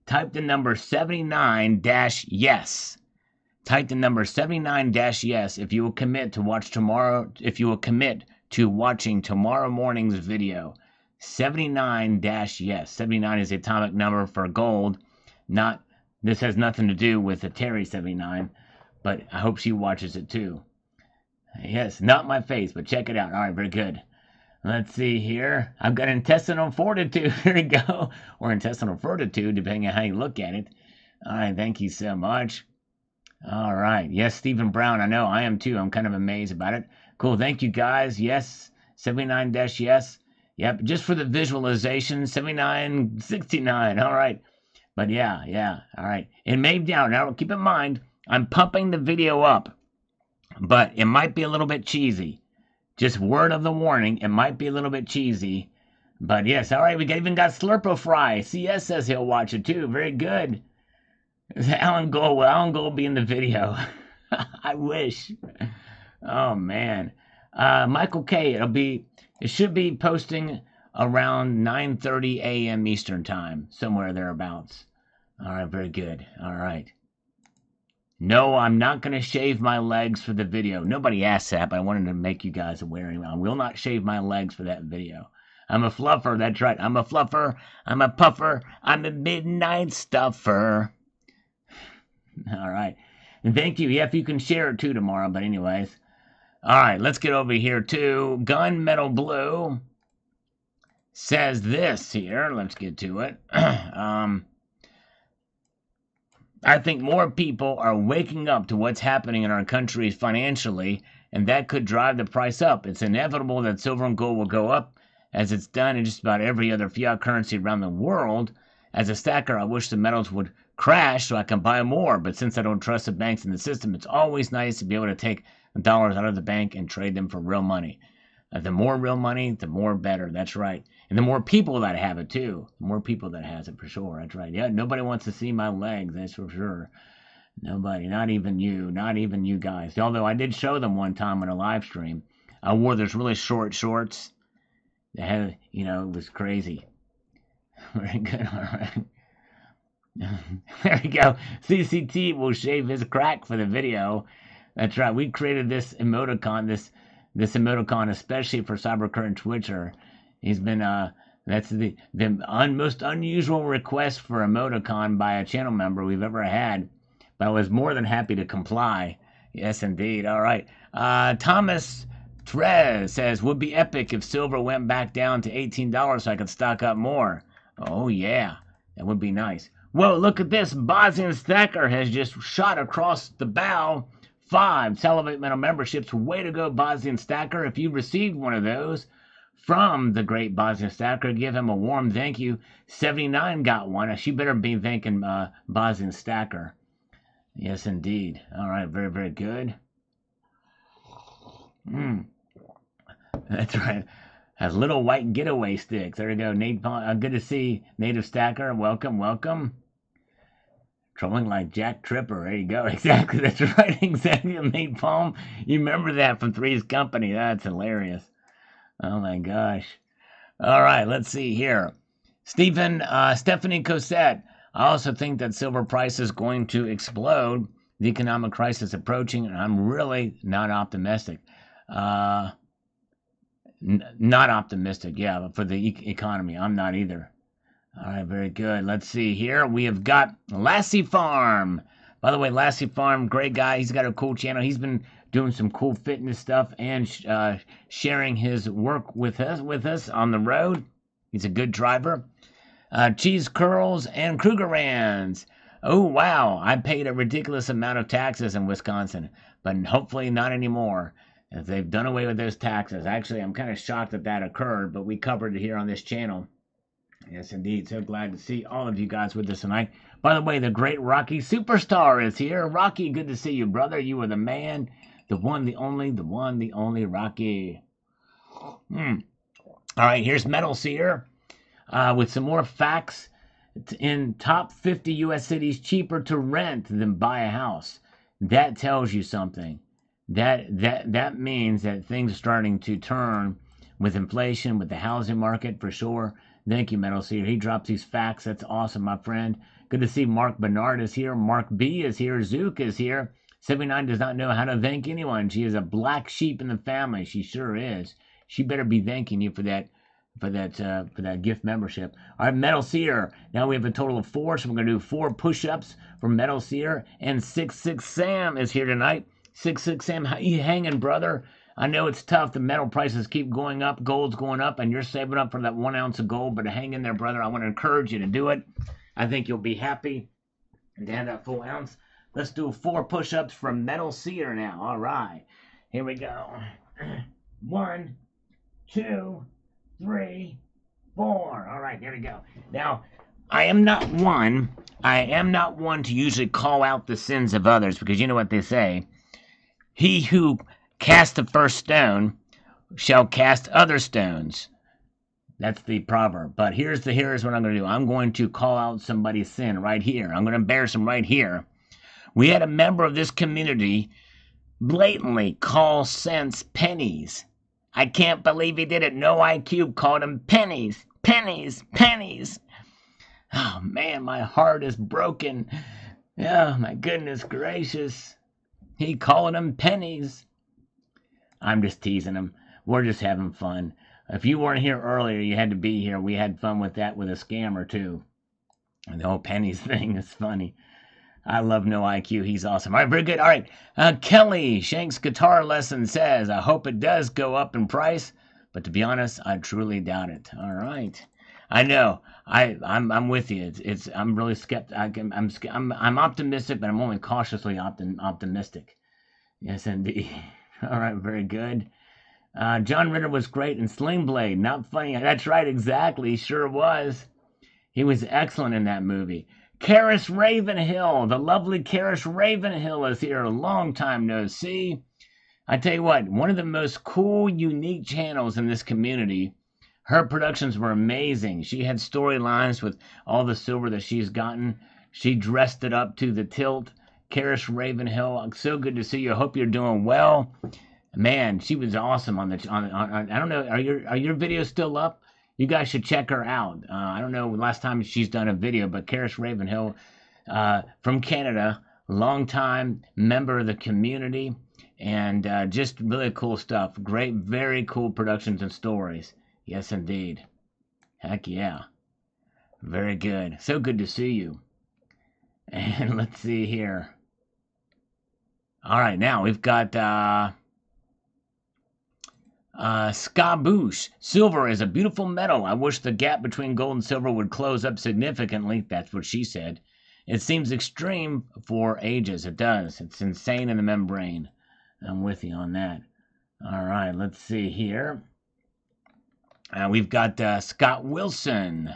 type the number 79-yes. Type the number 79-yes if you will commit to watching tomorrow morning's video. 79-yes. 79 is the atomic number for gold. This has nothing to do with the Terry 79, but I hope she watches it too. Yes, not my face, but check it out. All right, very good. Let's see here. I've got intestinal fortitude. Here we go. Or intestinal fortitude, depending on how you look at it. All right, thank you so much. All right. Yes, Stephen Brown. I know. I am too. I'm kind of amazed about it. Cool. Thank you, guys. Yes. 79-yes. Yep. Just for the visualization. 7969. All right. But yeah. All right. It may down. Now, keep in mind, I'm pumping the video up, but it might be a little bit cheesy. Just word of the warning. It might be a little bit cheesy. But yes. All right. We even got Slurpo Fry. CS says he'll watch it too. Very good. Alan Gold. Will Alan Gold be in the video? I wish. Oh man. Michael K. It should be posting around 9:30 a.m. Eastern time, somewhere thereabouts. All right, very good. All right. No, I'm not going to shave my legs for the video. Nobody asked that, but I wanted to make you guys aware. I will not shave my legs for that video. I'm a fluffer, that's right. I'm a fluffer. I'm a puffer. I'm a midnight stuffer. All right. And thank you. Yeah, if you can share it too tomorrow, but anyways. All right, let's get over here to Gunmetal Blue. Says this here. Let's get to it. I think more people are waking up to what's happening in our country financially, and that could drive the price up. It's inevitable that silver and gold will go up, as it's done in just about every other fiat currency around the world. As a stacker, I wish the metals would crash so I can buy more, but since I don't trust the banks in the system, it's always nice to be able to take dollars out of the bank and trade them for real money. The more real money, the more better. That's right. And the more people that have it, too. The more people that has it, for sure. That's right. Yeah, nobody wants to see my legs, that's for sure. Nobody. Not even you. Not even you guys. Although I did show them one time on a live stream. I wore those really short shorts. They had, it was crazy. Very good. All right. There we go. CCT will shave his crack for the video. That's right. We created this emoticon, this emoticon especially for Cybercurrent Twitcher. He's been that's the most unusual request for emoticon by a channel member we've ever had, but I was more than happy to comply. Yes, indeed. All right. Thomas Trez says, would be epic if silver went back down to $18 so I could stock up more. Oh yeah, that would be nice. Whoa, look at this. Bosnian Stacker has just shot across the bow 5 Salivate Metal memberships. Way to go, Bosnian Stacker. If you received one of those from the great Bosnian Stacker, give him a warm thank you. 79 got one. She better be thanking Bosnian Stacker. Yes, indeed. All right, very, very good. That's right. Has little white getaway sticks. There you go, Nate. Good to see Native Stacker. Welcome, welcome. Trolling like Jack Tripper. There you go. Exactly. That's right. Exactly. Nate Palm. You remember that from Three's Company. That's hilarious. Oh my gosh. All right. Let's see here. Stephanie Cosette. I also think that silver price is going to explode. The economic crisis approaching, and I'm really not optimistic. Not optimistic. Yeah, for the economy. I'm not either. All right, very good. Let's see here. We have got Lassie Farm. By the way, Lassie Farm, great guy. He's got a cool channel. He's been doing some cool fitness stuff and sharing his work with us on the road. He's a good driver. Cheese Curls and Krugerrands. Oh, wow. I paid a ridiculous amount of taxes in Wisconsin, but hopefully not anymore, as they've done away with those taxes. Actually, I'm kind of shocked that occurred, but we covered it here on this channel. Yes, indeed. So glad to see all of you guys with us tonight. By the way, the great Rocky Superstar is here. Rocky, good to see you, brother. You are the man, the one, the only Rocky. All right, here's Metal Seer with some more facts. In top 50 U.S. cities, cheaper to rent than buy a house. That tells you something. That means that things are starting to turn with inflation, with the housing market, for sure. Thank you, Metal Seer. He drops these facts. That's awesome, my friend. Good to see Mark Bernard is here. Mark B is here. Zook is here. 79 does not know how to thank anyone. She is a black sheep in the family. She sure is. She better be thanking you for that gift membership. All right, Metal Seer. Now we have a total of 4, so we're going to do 4 push-ups for Metal Seer. And 66 Sam is here tonight. 66 Sam, how you hanging, brother? I know it's tough. The metal prices keep going up. Gold's going up, and you're saving up for that 1 ounce of gold. But hang in there, brother. I want to encourage you to do it. I think you'll be happy to have that full ounce. Let's do 4 push-ups from Metal Seer now. All right. Here we go. 1, 2, 3, 4. All right, here we go. Now, I am not one to usually call out the sins of others, because you know what they say. He who cast the first stone shall cast other stones. That's the proverb. But here's what I'm going to do. I'm going to call out somebody's sin right here. I'm going to embarrass him right here. We had a member of this community blatantly call cents pennies. I can't believe he did it. No IQ called him pennies. Pennies. Pennies. Oh, man, my heart is broken. Oh, my goodness gracious. He calling them pennies. I'm just teasing him. We're just having fun. If you weren't here earlier, you had to be here. We had fun with that with a scammer, too. And the whole pennies thing is funny. I love No IQ. He's awesome. All right, very good. All right. Kelly, Shank's guitar lesson says, I hope it does go up in price, but to be honest, I truly doubt it. All right. I know. I'm with you. I'm really skeptical. I'm optimistic, but I'm only cautiously optimistic. Yes, indeed. All right, very good. John Ritter was great in Sling Blade. Not funny. That's right, exactly. He sure was. He was excellent in that movie. Karis Ravenhill, the lovely Karis Ravenhill is here. A long time no see. I tell you what, one of the most cool, unique channels in this community. Her productions were amazing. She had storylines with all the silver that she's gotten. She dressed it up to the tilt. Karis Ravenhill, so good to see you. I hope you're doing well. Man, she was awesome on the. I don't know. Are your videos still up? You guys should check her out. I don't know last time she's done a video, but Karis Ravenhill from Canada, longtime member of the community, and just really cool stuff. Great, very cool productions and stories. Yes, indeed. Heck yeah. Very good. So good to see you. And let's see here. All right, now we've got Skaboosh. Silver is a beautiful metal. I wish the gap between gold and silver would close up significantly. That's what she said. It seems extreme for ages. It does. It's insane in the membrane. I'm with you on that. All right, let's see here. We've got Scott Wilson.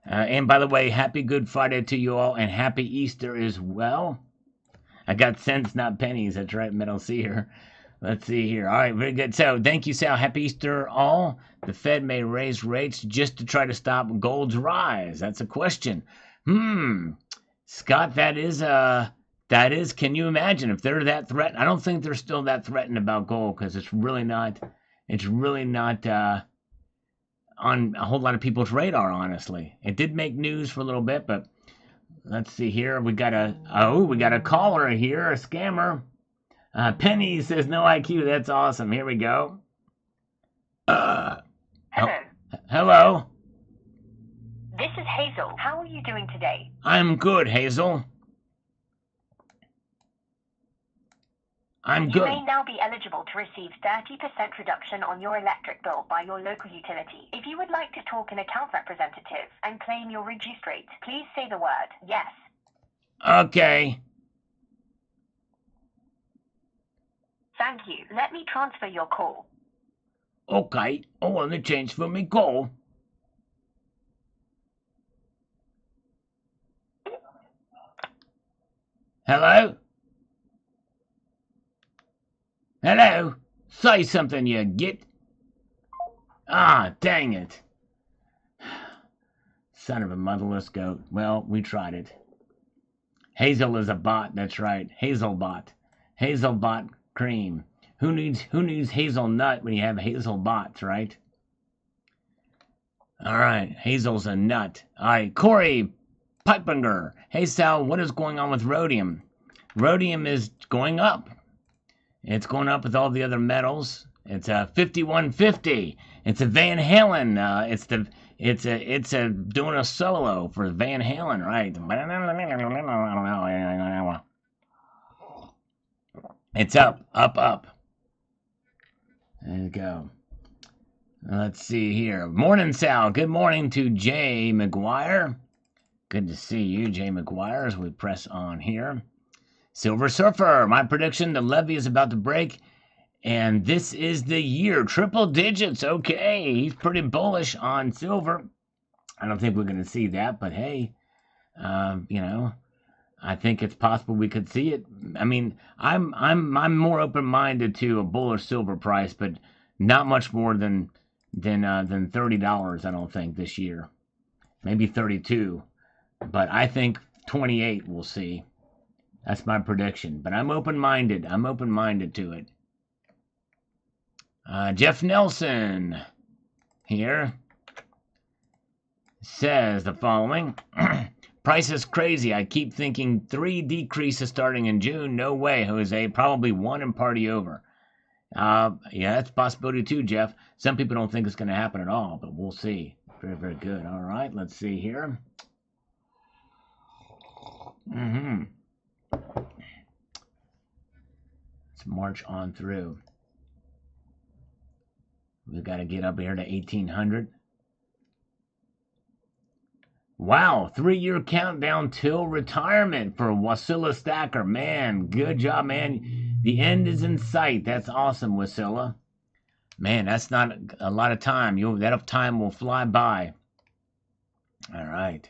And by the way, happy Good Friday to you all, and happy Easter as well. I got cents, not pennies. That's right, Metal Seer. Let's see here. All right, very good. So, thank you, Sal. Happy Easter, all. The Fed may raise rates just to try to stop gold's rise. That's a question. Scott, that is. Can you imagine if they're that threatened? I don't think they're still that threatened about gold because it's really not on a whole lot of people's radar, honestly. It did make news for a little bit, but let's see here. We got a caller here, a scammer. Penny says no IQ. That's awesome. Here we go. Hello. This is Hazel. How are you doing today? I'm good, Hazel. I'm good. You may now be eligible to receive 30% reduction on your electric bill by your local utility. If you would like to talk to an account representative and claim your reduced rate, please say the word yes. Okay. Thank you. Let me transfer your call. Okay. I want to transfer my call. Hello? Hello? Say something, you git. Ah, dang it. Son of a motherless goat. Well, we tried it. Hazel is a bot, that's right. Hazelbot. Hazelbot cream. Who needs hazelnut when you have hazel bots, right? All right, Hazel's a nut. All right, Corey Pipinger. Hey, Sal, what is going on with rhodium? Rhodium is going up. It's going up with all the other metals. It's a 5150. It's a Van Halen. It's a doing a solo for Van Halen, right? It's up. There you go. Let's see here. Morning, Sal. Good morning to Jay McGuire. Good to see you, Jay McGuire, as we press on here. Silver Surfer, my prediction, the levy is about to break, and this is the year. Triple digits, okay. He's pretty bullish on silver. I don't think we're going to see that, but hey, I think it's possible we could see it. I mean, I'm more open-minded to a bullish silver price, but not much more than $30, I don't think, this year. Maybe 32, but I think 28 we'll see. That's my prediction. But I'm open-minded. I'm open-minded to it. Jeff Nelson here says the following. Price is crazy. I keep thinking 3 decreases starting in June. No way, Jose. Probably 1 and party over. Yeah, that's a possibility too, Jeff. Some people don't think it's going to happen at all, but we'll see. Very, very good. All right, let's see here. Let's march on through. We've got to get up here to 1800. Wow, 3-year countdown till retirement for Wasilla Stacker. Man, good job, man. The end is in sight. That's awesome, Wasilla. Man, that's not a lot of time. That time will fly by. All right.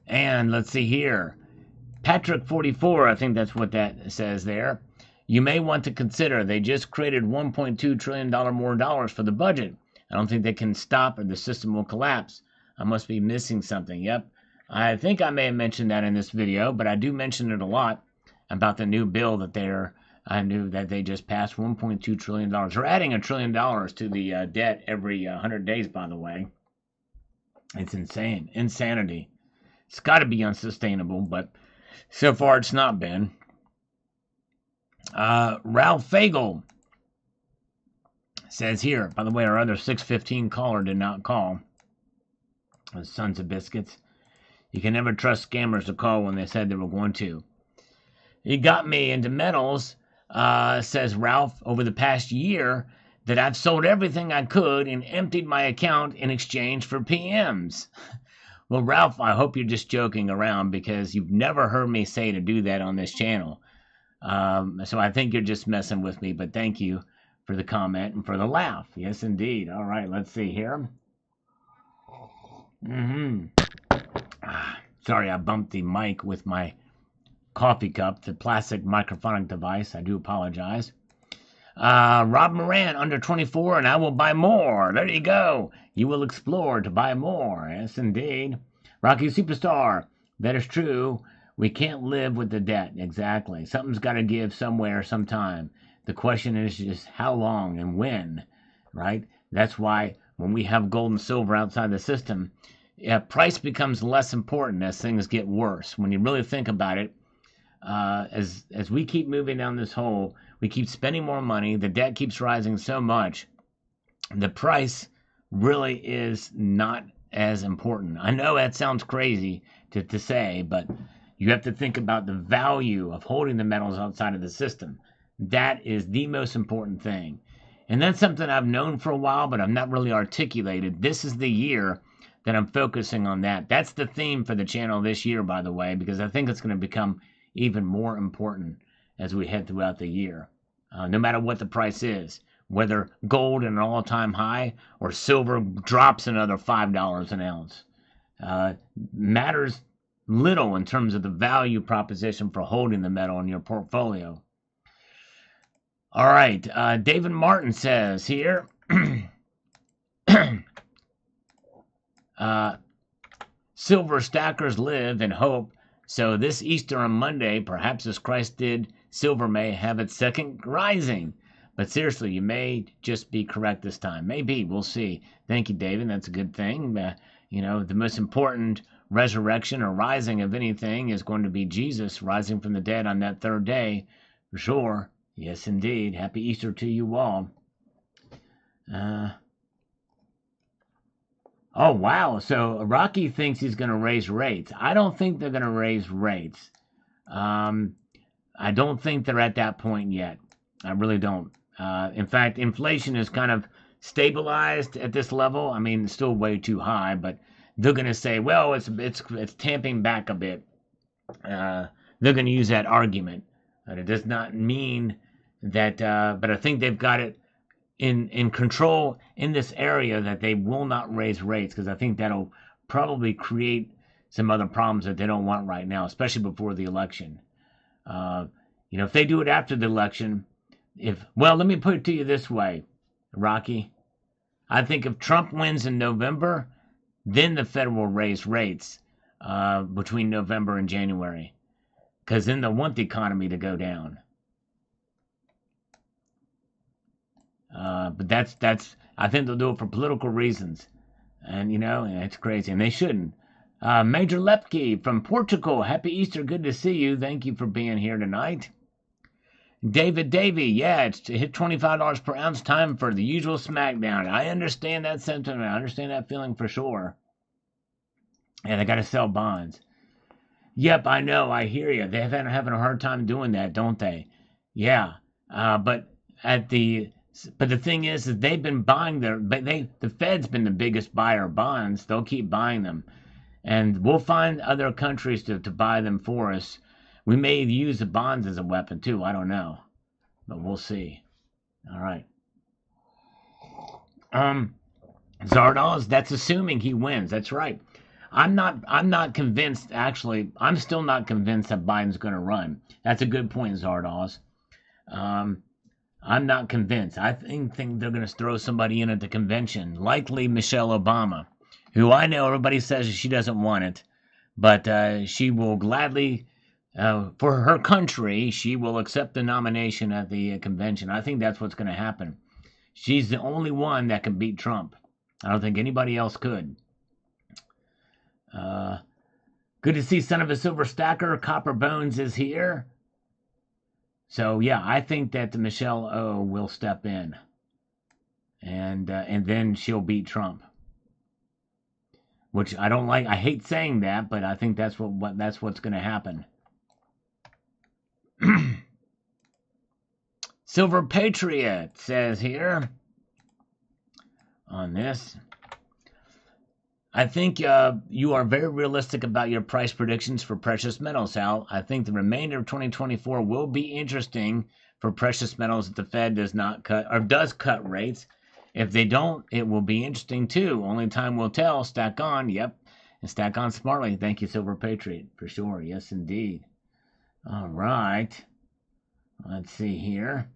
And let's see here. Patrick 44, I think that's what that says there. You may want to consider they just created $1.2 trillion more dollars for the budget. I don't think they can stop or the system will collapse. I must be missing something. Yep. I think I may have mentioned that in this video, but I do mention it a lot about the new bill that I knew that they just passed $1.2 trillion. They're adding $1 trillion to the debt every 100 days, by the way. It's insane. Insanity. It's got to be unsustainable, but so far it's not been. Ralph Fagel says here, by the way, our other 615 caller did not call. Those sons of biscuits. You can never trust scammers to call when they said they were going to. He got me into metals, says Ralph, over the past year that I've sold everything I could and emptied my account in exchange for PMs. Well, Ralph, I hope you're just joking around because you've never heard me say to do that on this channel. So I think you're just messing with me, but thank you for the comment and for the laugh. Yes, indeed. All right, let's see here. Sorry, I bumped the mic with my coffee cup, the plastic microphonic device. I do apologize. Rob Moran, under 24, and I will buy more. There you go. You will explore to buy more. Yes, indeed. Rocky Superstar, that is true. We can't live with the debt. Exactly. Something's got to give somewhere, sometime. The question is just how long and when, right? That's why when we have gold and silver outside the system, price becomes less important as things get worse. When you really think about it, as we keep moving down this hole, we keep spending more money, the debt keeps rising so much, the price really is not as important. I know that sounds crazy to say, but you have to think about the value of holding the metals outside of the system. That is the most important thing. And that's something I've known for a while, but I've not really articulated. This is the year that I'm focusing on that. That's the theme for the channel this year, by the way, because I think it's going to become even more important as we head throughout the year. No matter what the price is, whether gold at an all-time high or silver drops another $5 an ounce, matters little in terms of the value proposition for holding the metal in your portfolio. All right, David Martin says here, silver stackers live in hope, so this Easter on Monday, perhaps as Christ did, silver may have its second rising. But seriously, you may just be correct this time. Maybe, we'll see. Thank you, David, that's a good thing. The most important resurrection or rising of anything is going to be Jesus rising from the dead on that third day, for sure. Yes, indeed. Happy Easter to you all. Oh, wow. So Rocky thinks he's going to raise rates. I don't think they're going to raise rates. I don't think they're at that point yet. I really don't. In fact, inflation is kind of stabilized at this level. I mean, it's still way too high, but they're going to say, well, it's tamping back a bit. They're going to use that argument. But it does not mean that, but I think they've got it in control in this area that they will not raise rates, because I think that'll probably create some other problems that they don't want right now, especially before the election. If they do it after the election, let me put it to you this way, Rocky. I think if Trump wins in November, then the Fed will raise rates between November and January, because then they'll want the economy to go down. But that's I think they'll do it for political reasons. And, it's crazy. And they shouldn't. Major Lepke from Portugal. Happy Easter. Good to see you. Thank you for being here tonight. David Davey. Yeah, it's hit $25 per ounce. Time for the usual smackdown. I understand that sentiment. I understand that feeling for sure. And they got to sell bonds. Yep, I know. I hear you. They're having a hard time doing that, don't they? Yeah. But the thing is that they've been buying the Fed's been the biggest buyer of bonds. They'll keep buying them. And we'll find other countries to buy them for us. We may use the bonds as a weapon too. I don't know, but we'll see. All right. Zardoz, that's assuming he wins. That's right. I'm not convinced. Actually, I'm still not convinced that Biden's going to run. That's a good point, Zardoz. I'm not convinced. I think they're going to throw somebody in at the convention, likely Michelle Obama, who I know everybody says she doesn't want it, but she will gladly, for her country, she will accept the nomination at the convention. I think that's what's going to happen. She's the only one that can beat Trump. I don't think anybody else could. Good to see Son of a Silver Stacker. Copper Bones is here. So, yeah, I think that Michelle O will step in. And then she'll beat Trump. Which I don't like. I hate saying that, but I think that's that's what's going to happen. Silver Patriot says here on this. I think you are very realistic about your price predictions for precious metals, Hal. I think the remainder of 2024 will be interesting for precious metals if the Fed does cut rates. If they don't, it will be interesting too. Only time will tell. Stack on, yep. And stack on smartly. Thank you, Silver Patriot, for sure. Yes, indeed. All right. Let's see here.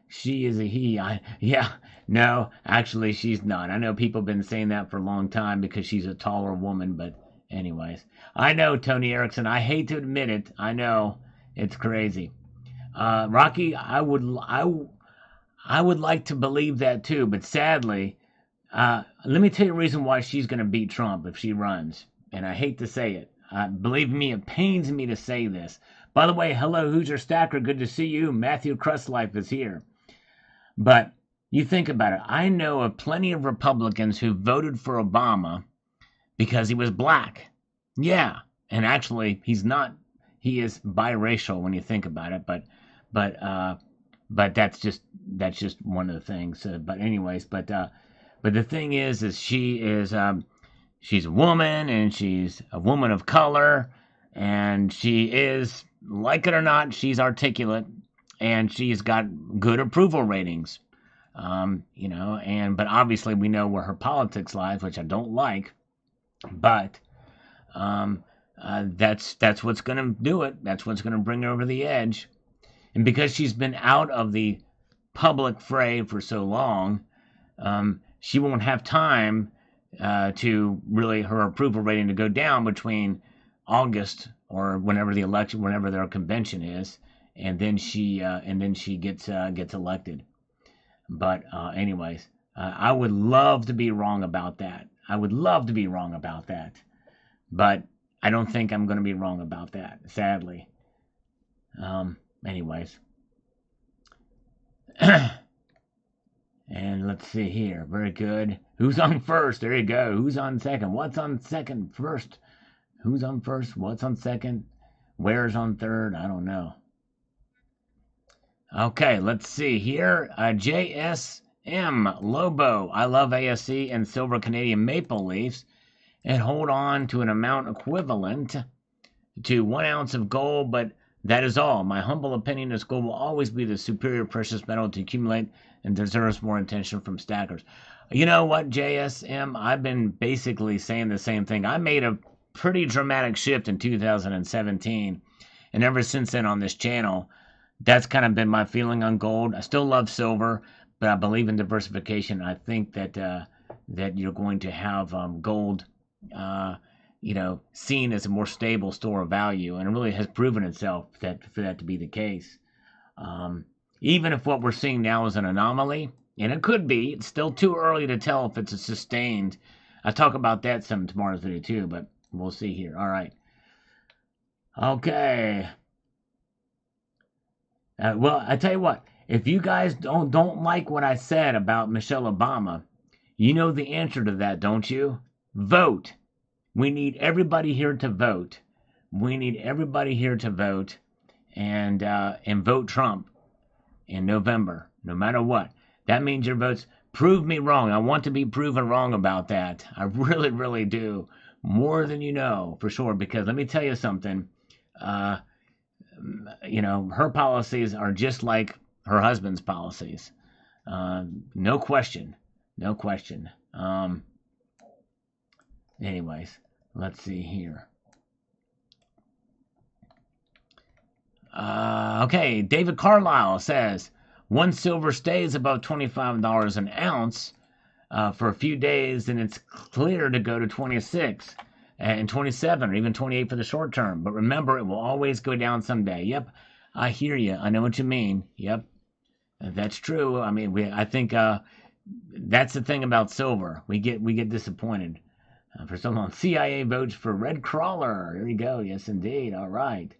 She is a he. Yeah, no, actually she's not. I know people have been saying that for a long time because she's a taller woman, but anyways. I know, Tony Erickson. I hate to admit it. I know. It's crazy. Rocky, I would like to believe that too, but sadly, let me tell you the reason why she's going to beat Trump if she runs. And I hate to say it. Believe me, it pains me to say this. By the way, hello, Hoosier Stacker. Good to see you. Matthew Crustlife is here. But you think about it. I know of plenty of Republicans who voted for Obama because he was black. Yeah, and actually, he's not. He is biracial when you think about it. But that's just one of the things. But the thing is she's a woman, and she's a woman of color, and she is, like it or not, she's articulate. And she's got good approval ratings, but obviously we know where her politics lies, which I don't like, but that's what's going to do it. That's what's going to bring her over the edge. And because she's been out of the public fray for so long, she won't have time to really, her approval rating to go down between August or whenever their convention is. And then she gets elected. But anyways, I would love to be wrong about that. But I don't think I'm going to be wrong about that, sadly. Anyways. And let's see here. Very good. Who's on first? There you go. Who's on second? What's on second first? Who's on first? What's on second? Where's on third? I don't know. Okay, let's see here. JSM Lobo. I love ASC and silver Canadian maple leafs and hold on to an amount equivalent to 1 ounce of gold, but that is all. My humble opinion is gold will always be the superior precious metal to accumulate and deserves more attention from stackers. You know what, JSM? I've been basically saying the same thing. I made a pretty dramatic shift in 2017, and ever since then on this channel, that's kind of been my feeling on gold. I still love silver, but I believe in diversification. I think that you're going to have gold, seen as a more stable store of value, and it really has proven itself for that to be the case. Even if what we're seeing now is an anomaly, And it could be. It's still too early to tell if it's a sustained. I'll talk about that some tomorrow's video too, but we'll see here. All right. Okay. Well, I tell you what. If you guys don't like what I said about Michelle Obama, you know the answer to that, don't you? Vote. We need everybody here to vote. We need everybody here to vote and vote Trump in November, no matter what. That means your votes. Prove me wrong. I want to be proven wrong about that. I really, really do. More than you know, for sure. Because let me tell you something. You know, her policies are just like her husband's policies. No question. No question. Anyways, let's see here. Okay, David Carlisle says, one silver stays above $25 an ounce for a few days, and it's clear to go to 26 and 27 or even 28 for the short term. But remember, it will always go down someday. Yep, I hear you. I know what you mean. Yep, that's true. I mean, I think that's the thing about silver. We get disappointed for so long. CIA votes for Red Crawler. There you go. Yes, indeed. All right.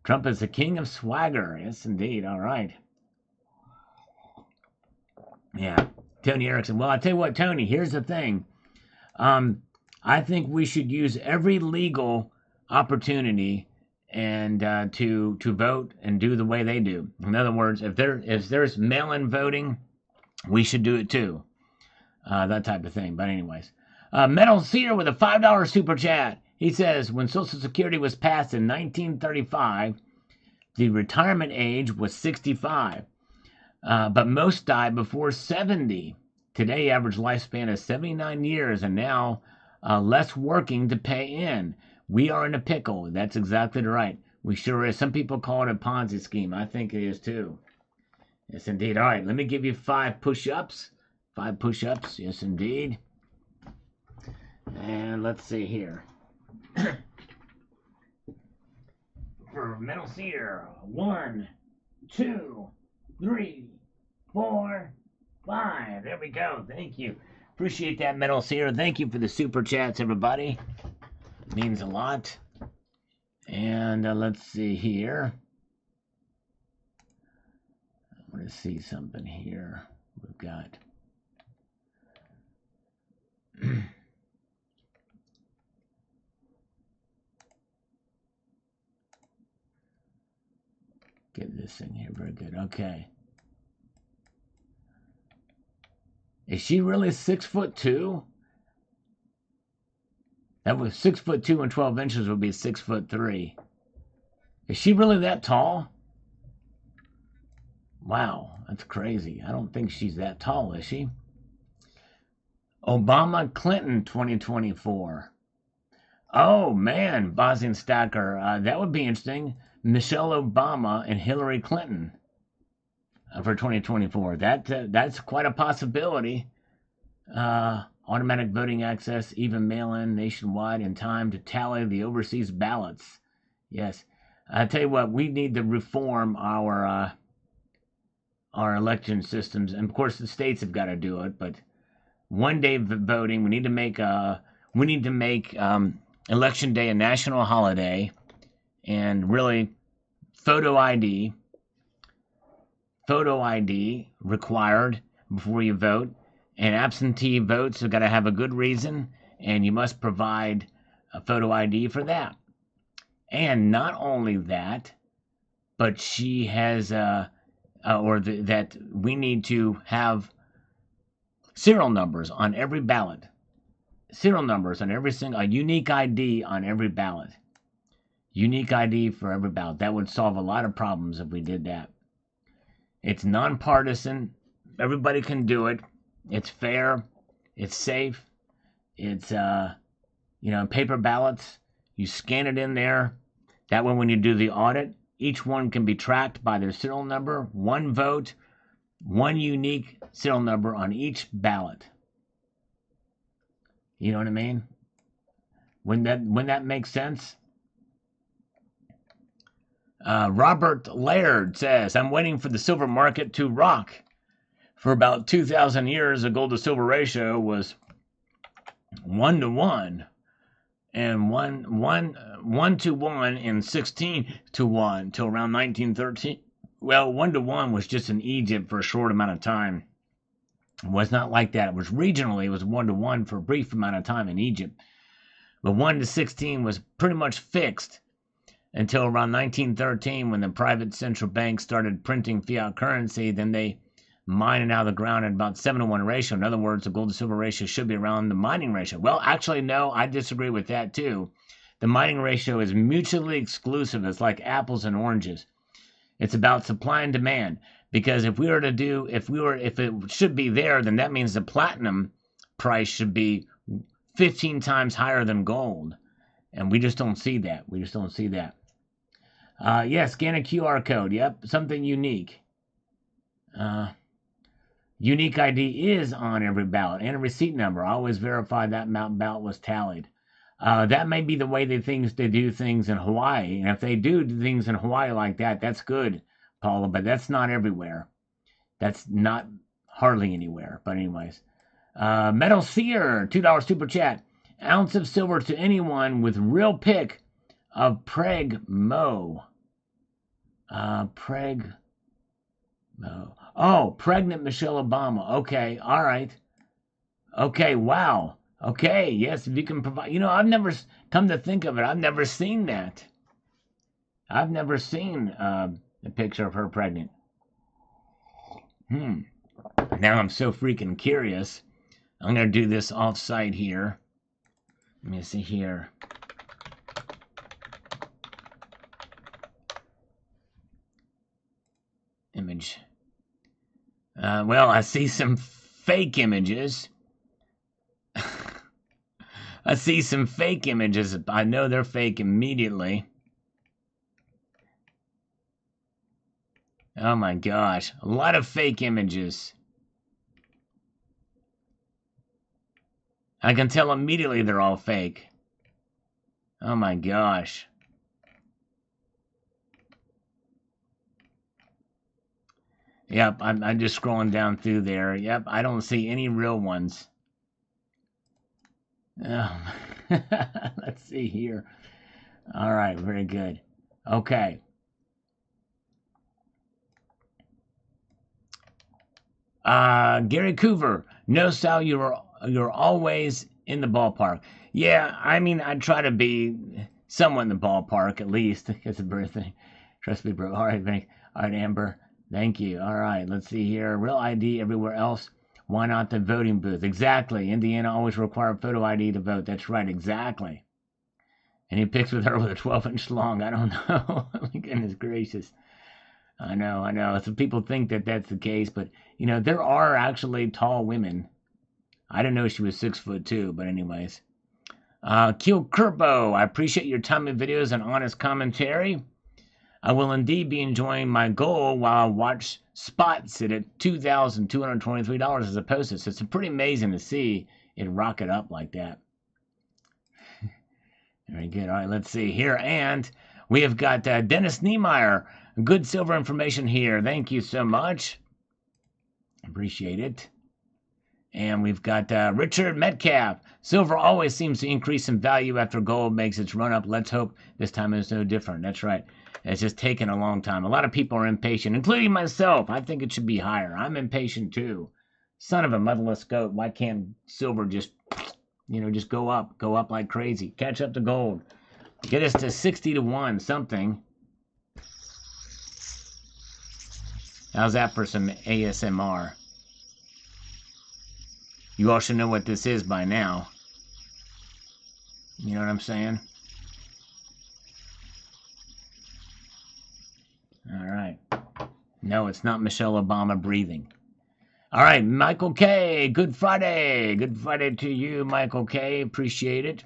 Trump is the king of swagger. Yes, indeed. All right. Yeah. Tony Erickson. Well, I tell you what, Tony, here's the thing. I think we should use every legal opportunity and to vote and do the way they do. In other words, if there's mail-in voting, we should do it too. That type of thing. But anyways. Metal Seer with a $5 super chat. He says, when Social Security was passed in 1935, the retirement age was 65. But most died before 70. Today, average lifespan is 79 years, and now less working to pay in. We are in a pickle. That's exactly right. We sure is. Some people call it a Ponzi scheme. I think it is too. Yes, indeed. All right, let me give you 5 push-ups. 5 push-ups. Yes, indeed. And let's see here. For Metal Seer, 1, 2, 3, 4, 5. There we go. Thank you. Appreciate that, Metal Seer. Thank you for the super chats, everybody. It means a lot. And let's see here. I want to see something here. We've got. Get this thing here. Very good. Okay. Is she really 6'2"? That was 6'2" and 12 inches would be 6'3". Is she really that tall? Wow, that's crazy. I don't think she's that tall, is she? Obama Clinton 2024. Oh man, Bosnian Stacker, that would be interesting. Michelle Obama and Hillary Clinton for 2024. That's quite a possibility. Automatic voting access, even mail-in nationwide in time to tally the overseas ballots. Yes, I tell you what, we need to reform our election systems, and of course the states have got to do it. But one-day voting, we need to make Election Day a national holiday, and really photo ID required before you vote. And absentee votes have got to have a good reason, and you must provide a photo ID for that. And not only that, but she has, that we need to have serial numbers on every ballot. Serial numbers on every single, a unique ID on every ballot. Unique ID for every ballot. That would solve a lot of problems if we did that. It's nonpartisan. Everybody can do it. It's fair, it's safe, it's, paper ballots, you scan it in there. That way when you do the audit, each one can be tracked by their serial number, one vote, one unique serial number on each ballot. You know what I mean? When that makes sense? Robert Laird says, I'm waiting for the silver market to rock. For about 2,000 years, the gold to silver ratio was 1 to 1, and 1 to 1 and 16 to 1 till around 1913. Well, 1 to 1 was just in Egypt for a short amount of time. It was not like that. It was regionally, it was 1 to 1 for a brief amount of time in Egypt. But 1 to 16 was pretty much fixed until around 1913 when the private central bank started printing fiat currency. Then they mined it out of the ground at about 7 to 1 ratio. In other words, the gold to silver ratio should be around the mining ratio. Well, actually, no, I disagree with that too. The mining ratio is mutually exclusive. It's like apples and oranges. It's about supply and demand. Because if it should be there, then that means the platinum price should be 15 times higher than gold. And we just don't see that. We just don't see that. Yeah, scan a QR code. Yep, something unique. Unique ID is on every ballot and a receipt number. I always verify that ballot was tallied. That may be the way they do things in Hawaii. And if they do things in Hawaii like that, that's good, Paula, but that's not everywhere. That's not hardly anywhere. But anyways. Metal Seer, $2 super chat. Ounce of silver to anyone with real pick of Preg Mo. Preg Mo. Oh, pregnant Michelle Obama. Okay, all right. Okay, wow. Okay, yes, if you can provide. You know, I've never, come to think of it, I've never seen that. I've never seen a picture of her pregnant. Now I'm so freaking curious. I'm going to do this off-site here. Let me see here. Image. Well, I see some fake images. I see some fake images. I know they're fake immediately. Oh my gosh. A lot of fake images. I can tell immediately they're all fake. Oh my gosh. Yep, I'm just scrolling down through there. Yep, I don't see any real ones. Oh, let's see here. All right, very good. Okay. Gary Coover, no, Sal, you're always in the ballpark. Yeah, I mean, I try to be somewhat in the ballpark at least. It's a birthday. Trust me, bro. All right, thanks. All right, Amber. Thank you. All right, let's see here. Real ID everywhere else. Why not the voting booth? Exactly. Indiana always required photo ID to vote. That's right, exactly. And he picks with her with a 12-inch long. I don't know. Goodness gracious. I know. Some people think that that's the case, but, you know, there are actually tall women. I didn't know she was 6'2", but anyways. Keel Kerpo, I appreciate your time and videos and honest commentary. I will indeed be enjoying my goal while I watch spot sit at $2,223 as opposed to. So it's pretty amazing to see it rocket up like that. Very good. All right, let's see here. And we have got Dennis Niemeyer. Good silver information here. Thank you so much. Appreciate it. And we've got Richard Metcalf. Silver always seems to increase in value after gold makes its run up. Let's hope this time is no different. That's right. It's just taken a long time. A lot of people are impatient, including myself. I think it should be higher. I'm impatient too. Son of a motherless goat. Why can't silver just, just go up like crazy? Catch up to gold. Get us to 60 to 1, something. How's that for some ASMR? You all should know what this is by now. You know what I'm saying? All right. No, it's not Michelle Obama breathing. All right, Michael K. Good Friday. Good Friday to you, Michael K. Appreciate it.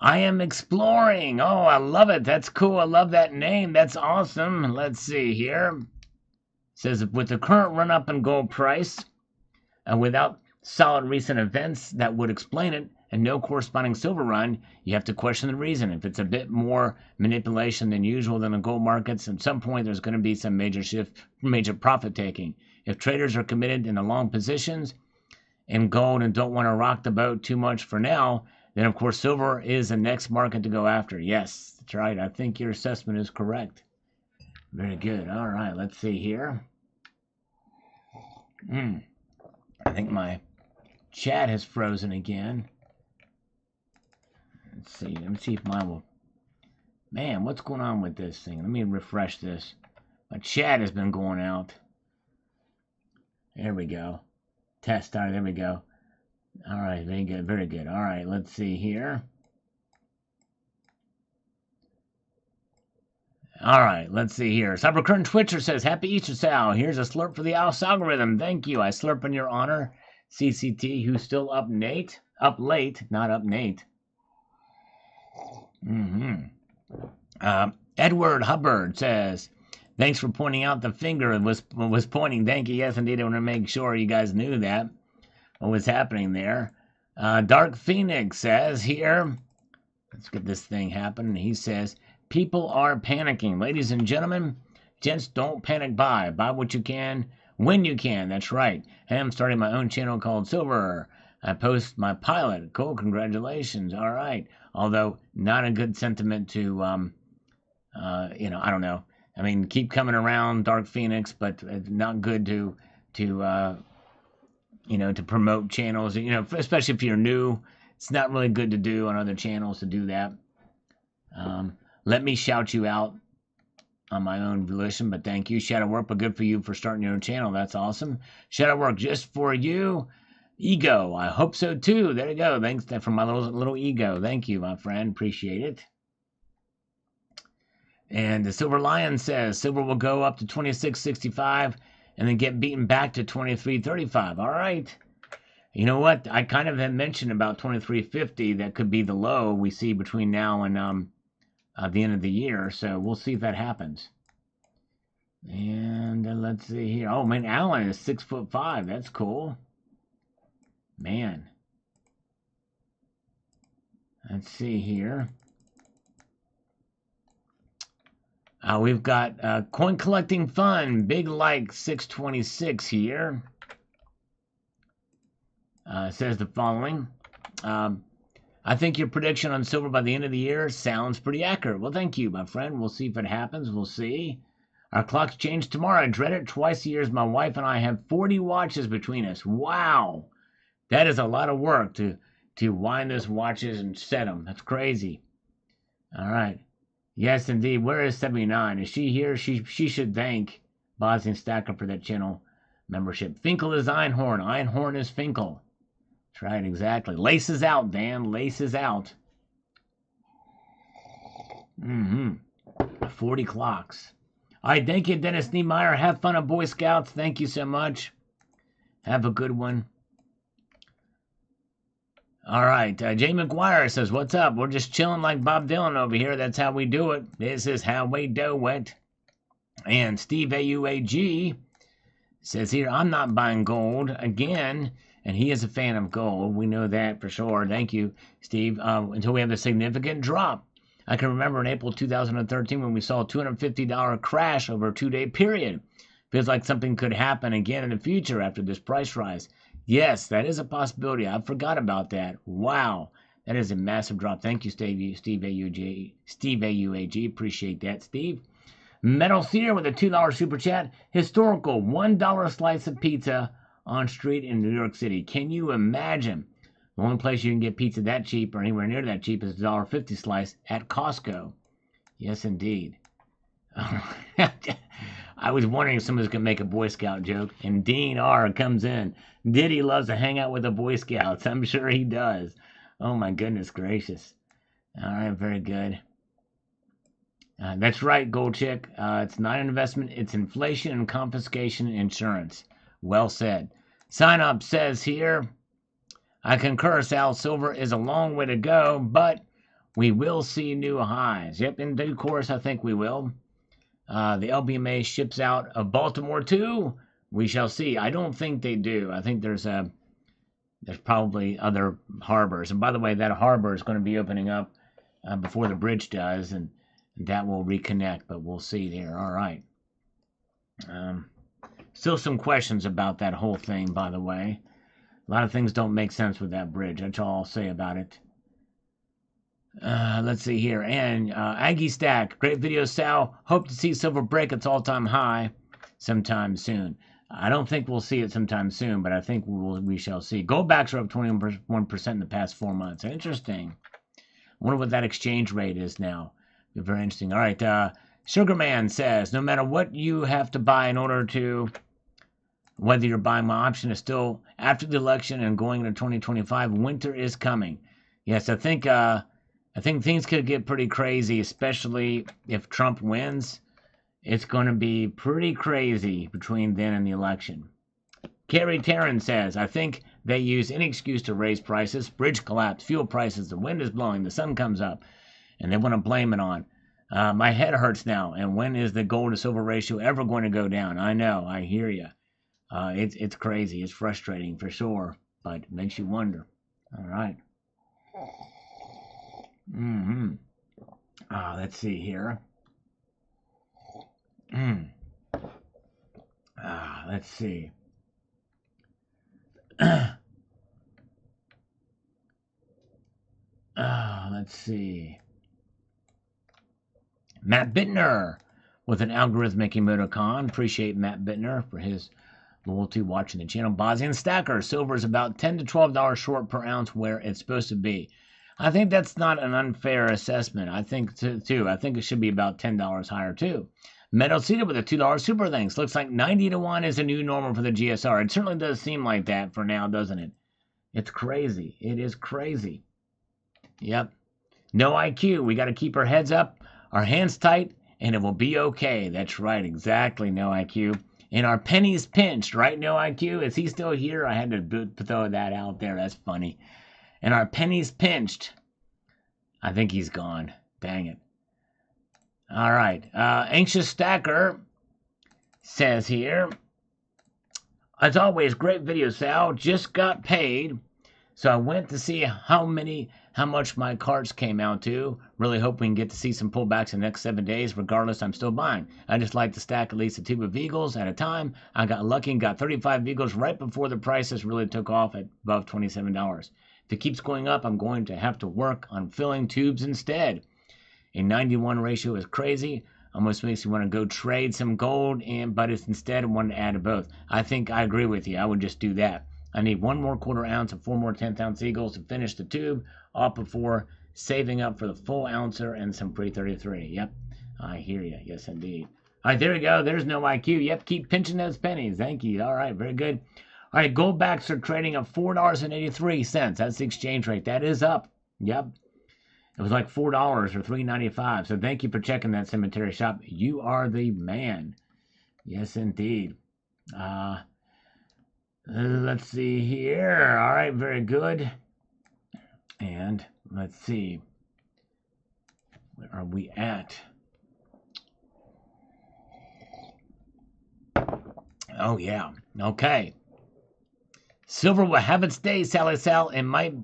I am exploring. Oh, I love it. That's cool. I love that name. That's awesome. Let's see here. It says, with the current run-up in gold price, without solid recent events that would explain it, and no corresponding silver run, you have to question the reason. If it's a bit more manipulation than usual than the gold markets, at some point there's going to be some major shift, major profit taking. If traders are committed in the long positions in gold and don't want to rock the boat too much for now, then of course silver is the next market to go after. Yes, that's right. I think your assessment is correct. Very good. All right, let's see here. I think my chat has frozen again. Let's see. Let me see if mine will. Man, what's going on with this thing? Let me refresh this. My chat has been going out. There we go. Test started. There we go. All right, very good, very good. All right, let's see here. All right, let's see here. Cybercurrent Twitcher says, Happy Easter, Sal. Here's a slurp for the Alice algorithm. Thank you. I slurp in your honor. CCT, who's still up late, not up Nate. Edward Hubbard says, thanks for pointing out the finger was pointing. Thank you. Yes, indeed. I want to make sure you guys knew that. What was happening there. Dark Phoenix says here, let's get this thing happening. He says, people are panicking. Ladies and gentlemen, gents, don't panic buy. Buy what you can, when you can. That's right. I am starting my own channel called Silver. I post my pilot. Cool, congratulations. All right. Although, not a good sentiment to, I don't know. I mean, keep coming around, Dark Phoenix, but it's not good to promote channels, especially if you're new. It's not really good to do on other channels to do that. Let me shout you out on my own volition, but thank you. Shadow Work, but good for you for starting your own channel. That's awesome. Shadow Work, just for you. Ego, I hope so too. There you go. Thanks for my little ego. Thank you, my friend. Appreciate it. And the Silver Lion says silver will go up to 26.65 and then get beaten back to 23.35. All right. You know what? I kind of had mentioned about 23.50. That could be the low we see between now and the end of the year. So we'll see if that happens. And let's see here. Oh man, Allen is 6'5". That's cool. Man. Let's see here. We've got Coin Collecting Fun, Big Like 626 here. Says the following. I think your prediction on silver by the end of the year sounds pretty accurate. Well, thank you, my friend. We'll see if it happens. We'll see. Our clocks change tomorrow. I dread it. Twice a year, my wife and I have 40 watches between us. Wow. That is a lot of work to wind those watches and set them. That's crazy. All right. Yes, indeed. Where is 79? Is she here? She should thank Bosnian Stacker for that channel membership. Finkel is Einhorn. Einhorn is Finkel. That's right, exactly. Laces out, Dan. Laces out. 40 clocks. All right, thank you, Dennis Niemeyer. Have fun at Boy Scouts. Thank you so much. Have a good one. All right, Jay McGuire says, what's up? We're just chilling like Bob Dylan over here. That's how we do it. This is how we do it. And Steve AUAG says here, I'm not buying gold again. And he is a fan of gold. We know that for sure. Thank you, Steve. Until we have a significant drop. I can remember in April 2013 when we saw a $250 crash over a 2-day period. Feels like something could happen again in the future after this price rise. Yes, that is a possibility. I forgot about that. Wow. That is a massive drop. Thank you, Steve AUAG. Appreciate that, Steve. Metal Seer with a $2 super chat. Historical $1 slice of pizza on street in New York City. Can you imagine? The only place you can get pizza that cheap or anywhere near that cheap is $1.50 slice at Costco. Yes, indeed. I was wondering if somebody's going to make a Boy Scout joke, and Dean R. comes in. Diddy loves to hang out with the Boy Scouts. I'm sure he does. Oh, my goodness gracious. All right, very good. That's right, Gold Chick. It's not an investment. It's inflation and confiscation insurance. Well said. Sign Up says here, I concur, Sal. Silver is a long way to go, but we will see new highs. Yep, in due course, I think we will. The LBMA ships out of Baltimore too. We shall see. I don't think they do. I think there's probably other harbors. And by the way, that harbor is going to be opening up before the bridge does, and that will reconnect. But we'll see there. All right. Still some questions about that whole thing, by the way. A lot of things don't make sense with that bridge. That's all I'll say about it. Let's see here. And Aggie Stack, great video, Sal. Hope to see silver break its all-time high sometime soon. I don't think we'll see it sometime soon, but I think we shall see. Goldbacks are up 21% in the past 4 months. Interesting. I wonder what that exchange rate is now. Very interesting. All right. Sugarman says, no matter what you have to buy in order to, whether you're buying, my option is still after the election and going into 2025. Winter is coming. Yes, I think things could get pretty crazy, especially if Trump wins. It's going to be pretty crazy between then and the election. Carrie Taryn says, I think they use any excuse to raise prices. Bridge collapse, fuel prices, the wind is blowing, the sun comes up, and they want to blame it on. My head hurts now, and when is the gold to silver ratio ever going to go down? I know, I hear you. It's crazy, it's frustrating for sure, but it makes you wonder. All right. Let's see here. Let's see. Let's see. Matt Bittner with an algorithmic emoticon. Appreciate Matt Bittner for his loyalty watching the channel. Bosnian Stacker. Silver is about $10 to $12 short per ounce where it's supposed to be. I think that's not an unfair assessment. I think, too. I think it should be about $10 higher, too. Metal Seated with a $2 super thanks. Looks like 90 to 1 is a new normal for the GSR. It certainly does seem like that for now, doesn't it? It's crazy. It is crazy. Yep. No IQ. We got to keep our heads up, our hands tight, and it will be okay. That's right. Exactly. No IQ. And our pennies pinched, right? No IQ. Is he still here? I had to throw that out there. That's funny. And our pennies pinched. I think he's gone. Dang it. All right. Anxious Stacker says here, as always, great video, Sal. Just got paid, so I went to see how much my carts came out to. Really hope we can get to see some pullbacks in the next 7 days. Regardless, I'm still buying. I just like to stack at least a tube of Eagles at a time. I got lucky and got 35 Eagles right before the prices really took off at above $27. If it keeps going up, I'm going to have to work on filling tubes instead. A 91 ratio is crazy. Almost makes you want to go trade some gold, but it's instead I want to add to both. I think I agree with you. I would just do that. I need 1 more quarter ounce and 4 more 10th ounce Eagles to finish the tube off before saving up for the full ouncer and some pre-33. Yep, I hear you. Yes, indeed. All right, there we go. There's no IQ. Yep, keep pinching those pennies. Thank you. All right, very good. All right, goldbacks are trading at $4.83. That's the exchange rate. That is up. Yep. It was like $4 or $3.95. So thank you for checking that cemetery shop. You are the man. Yes, indeed. Let's see here. All right, very good. And let's see. Where are we at? Oh, yeah. Okay. Silver will have its day, Sally Sal. It might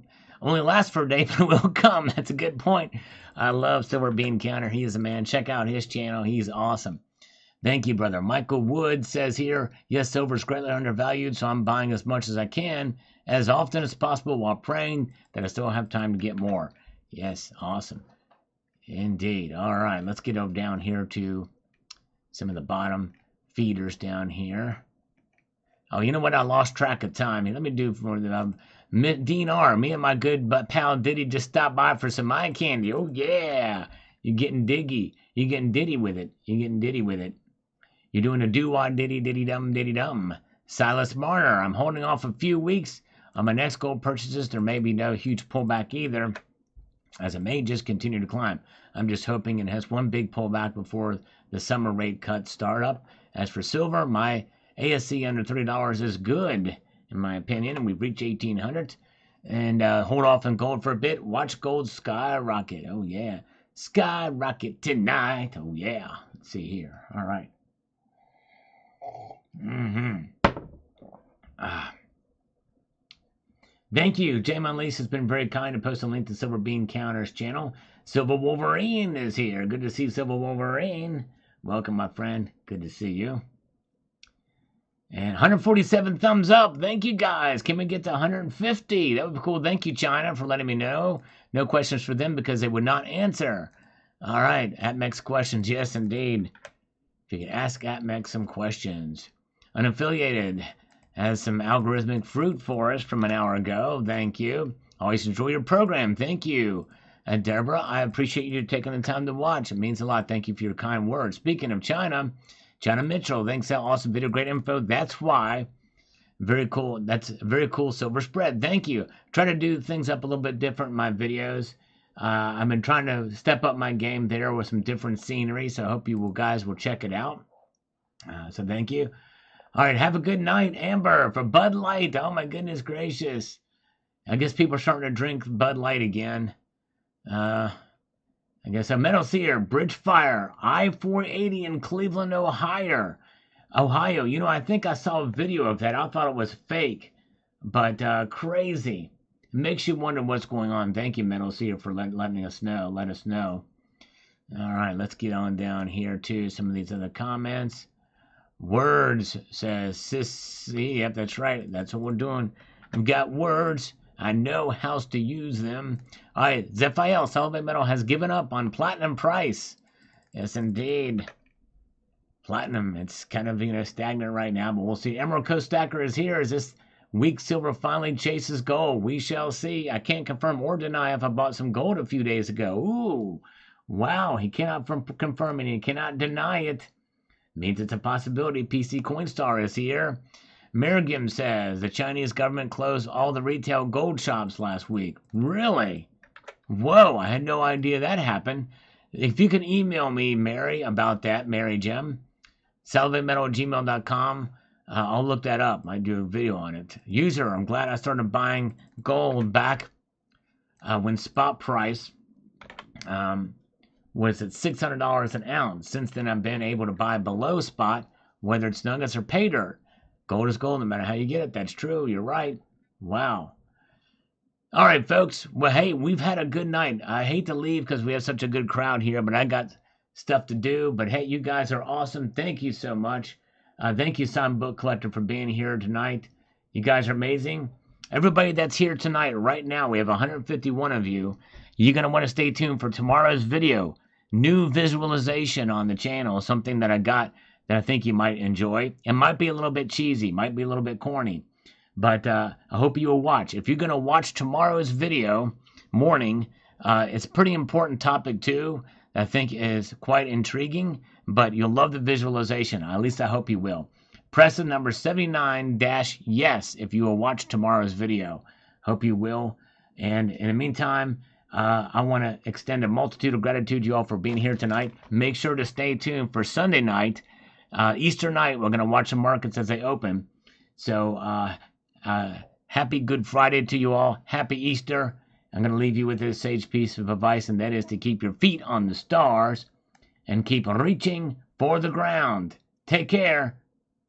only last for a day, but it will come. That's a good point. I love Silver Bean Counter. He is a man. Check out his channel. He's awesome. Thank you, brother. Michael Wood says here, yes, silver is greatly undervalued, so I'm buying as much as I can, as often as possible, while praying that I still have time to get more. Yes, awesome. Indeed. All right, let's get over down here to some of the bottom feeders down here. Oh, you know what? I lost track of time. Let me do for the Dean R. Me and my good pal Diddy just stopped by for some eye candy. Oh, yeah. You're getting diggy. You're getting diddy with it. You're getting diddy with it. You're doing a doo-wah diddy-dum. Silas Marner. I'm holding off a few weeks on my next gold purchases. There may be no huge pullback either, as it may just continue to climb. I'm just hoping it has one big pullback before the summer rate cuts start up. As for silver, my ASC under $30 is good, in my opinion, and we've reached 1,800. And hold off on gold for a bit. Watch gold skyrocket. Oh, yeah. Skyrocket tonight. Oh, yeah. Let's see here. All right. Thank you. J-Mon Lease has been very kind to post a link to Silver Bean Counter's channel. Silver Wolverine is here. Good to see Silver Wolverine. Welcome, my friend. Good to see you. And 147 thumbs up. Thank you, guys. Can we get to 150? That would be cool. Thank you, China, for letting me know. No questions for them because they would not answer. All right. AtMex questions. Yes, indeed. If you could ask AtMex some questions. Unaffiliated has some algorithmic fruit for us from an hour ago. Thank you. Always enjoy your program. Thank you. And Deborah, I appreciate you taking the time to watch. It means a lot. Thank you for your kind words. Speaking of China, China Mitchell, thanks for that awesome video. Great info. That's why. Very cool. That's very cool silver spread. Thank you. Try to do things up a little bit different in my videos. I've been trying to step up my game there with some different scenery, so I hope you guys will check it out. So thank you. All right, have a good night, Amber, for Bud Light. Oh, my goodness gracious. I guess people are starting to drink Bud Light again. I guess a Metal Seer, Bridge Fire, I-480 in Cleveland, Ohio. You know, I think I saw a video of that. I thought it was fake, but crazy. It makes you wonder what's going on. Thank you, Metal Seer, for letting us know. Let us know. All right, let's get on down here to some of these other comments. Words says Sissy. Yep, that's right. That's what we're doing. We've got words. I know how to use them. All right, Zephiel, Sullivan Metal has given up on platinum price. Yes, indeed. Platinum, it's kind of, stagnant right now, but we'll see. Emerald Coast Stacker is here. Is this weak silver finally chases gold? We shall see. I can't confirm or deny if I bought some gold a few days ago. Ooh, wow. He cannot confirm and he cannot deny it. Means it's a possibility. PC Coinstar is here. Merriam says the Chinese government closed all the retail gold shops last week. Really? Whoa, I had no idea that happened. If you can email me, Mary, about that, Mary Jim, salvametal@gmail.com. I'll look that up. I do a video on it. User, I'm glad I started buying gold back when spot price was at $600 an ounce. Since then, I've been able to buy below spot, whether it's nuggets or pay dirt. Gold is gold no matter how you get it. That's true. You're right. Wow. All right, folks. Well, hey, we've had a good night. I hate to leave because we have such a good crowd here, but I got stuff to do. But hey, you guys are awesome. Thank you so much. Thank you, Signed Book Collector, for being here tonight. You guys are amazing. Everybody that's here tonight, right now, we have 151 of you. You're going to want to stay tuned for tomorrow's video. New visualization on the channel, something that I got that I think you might enjoy. It might be a little bit cheesy, might be a little bit corny, but I hope you will watch. If you're going to watch tomorrow's video morning, it's a pretty important topic too. I think is quite intriguing, but you'll love the visualization. At least I hope you will. Press the number 79-yes if you will watch tomorrow's video. Hope you will. And in the meantime, I want to extend a multitude of gratitude to you all for being here tonight. Make sure to stay tuned for Sunday night. Easter night, we're going to watch the markets as they open. So, happy Good Friday to you all. Happy Easter. I'm going to leave you with this sage piece of advice, and that is to keep your feet on the stars and keep reaching for the ground. Take care.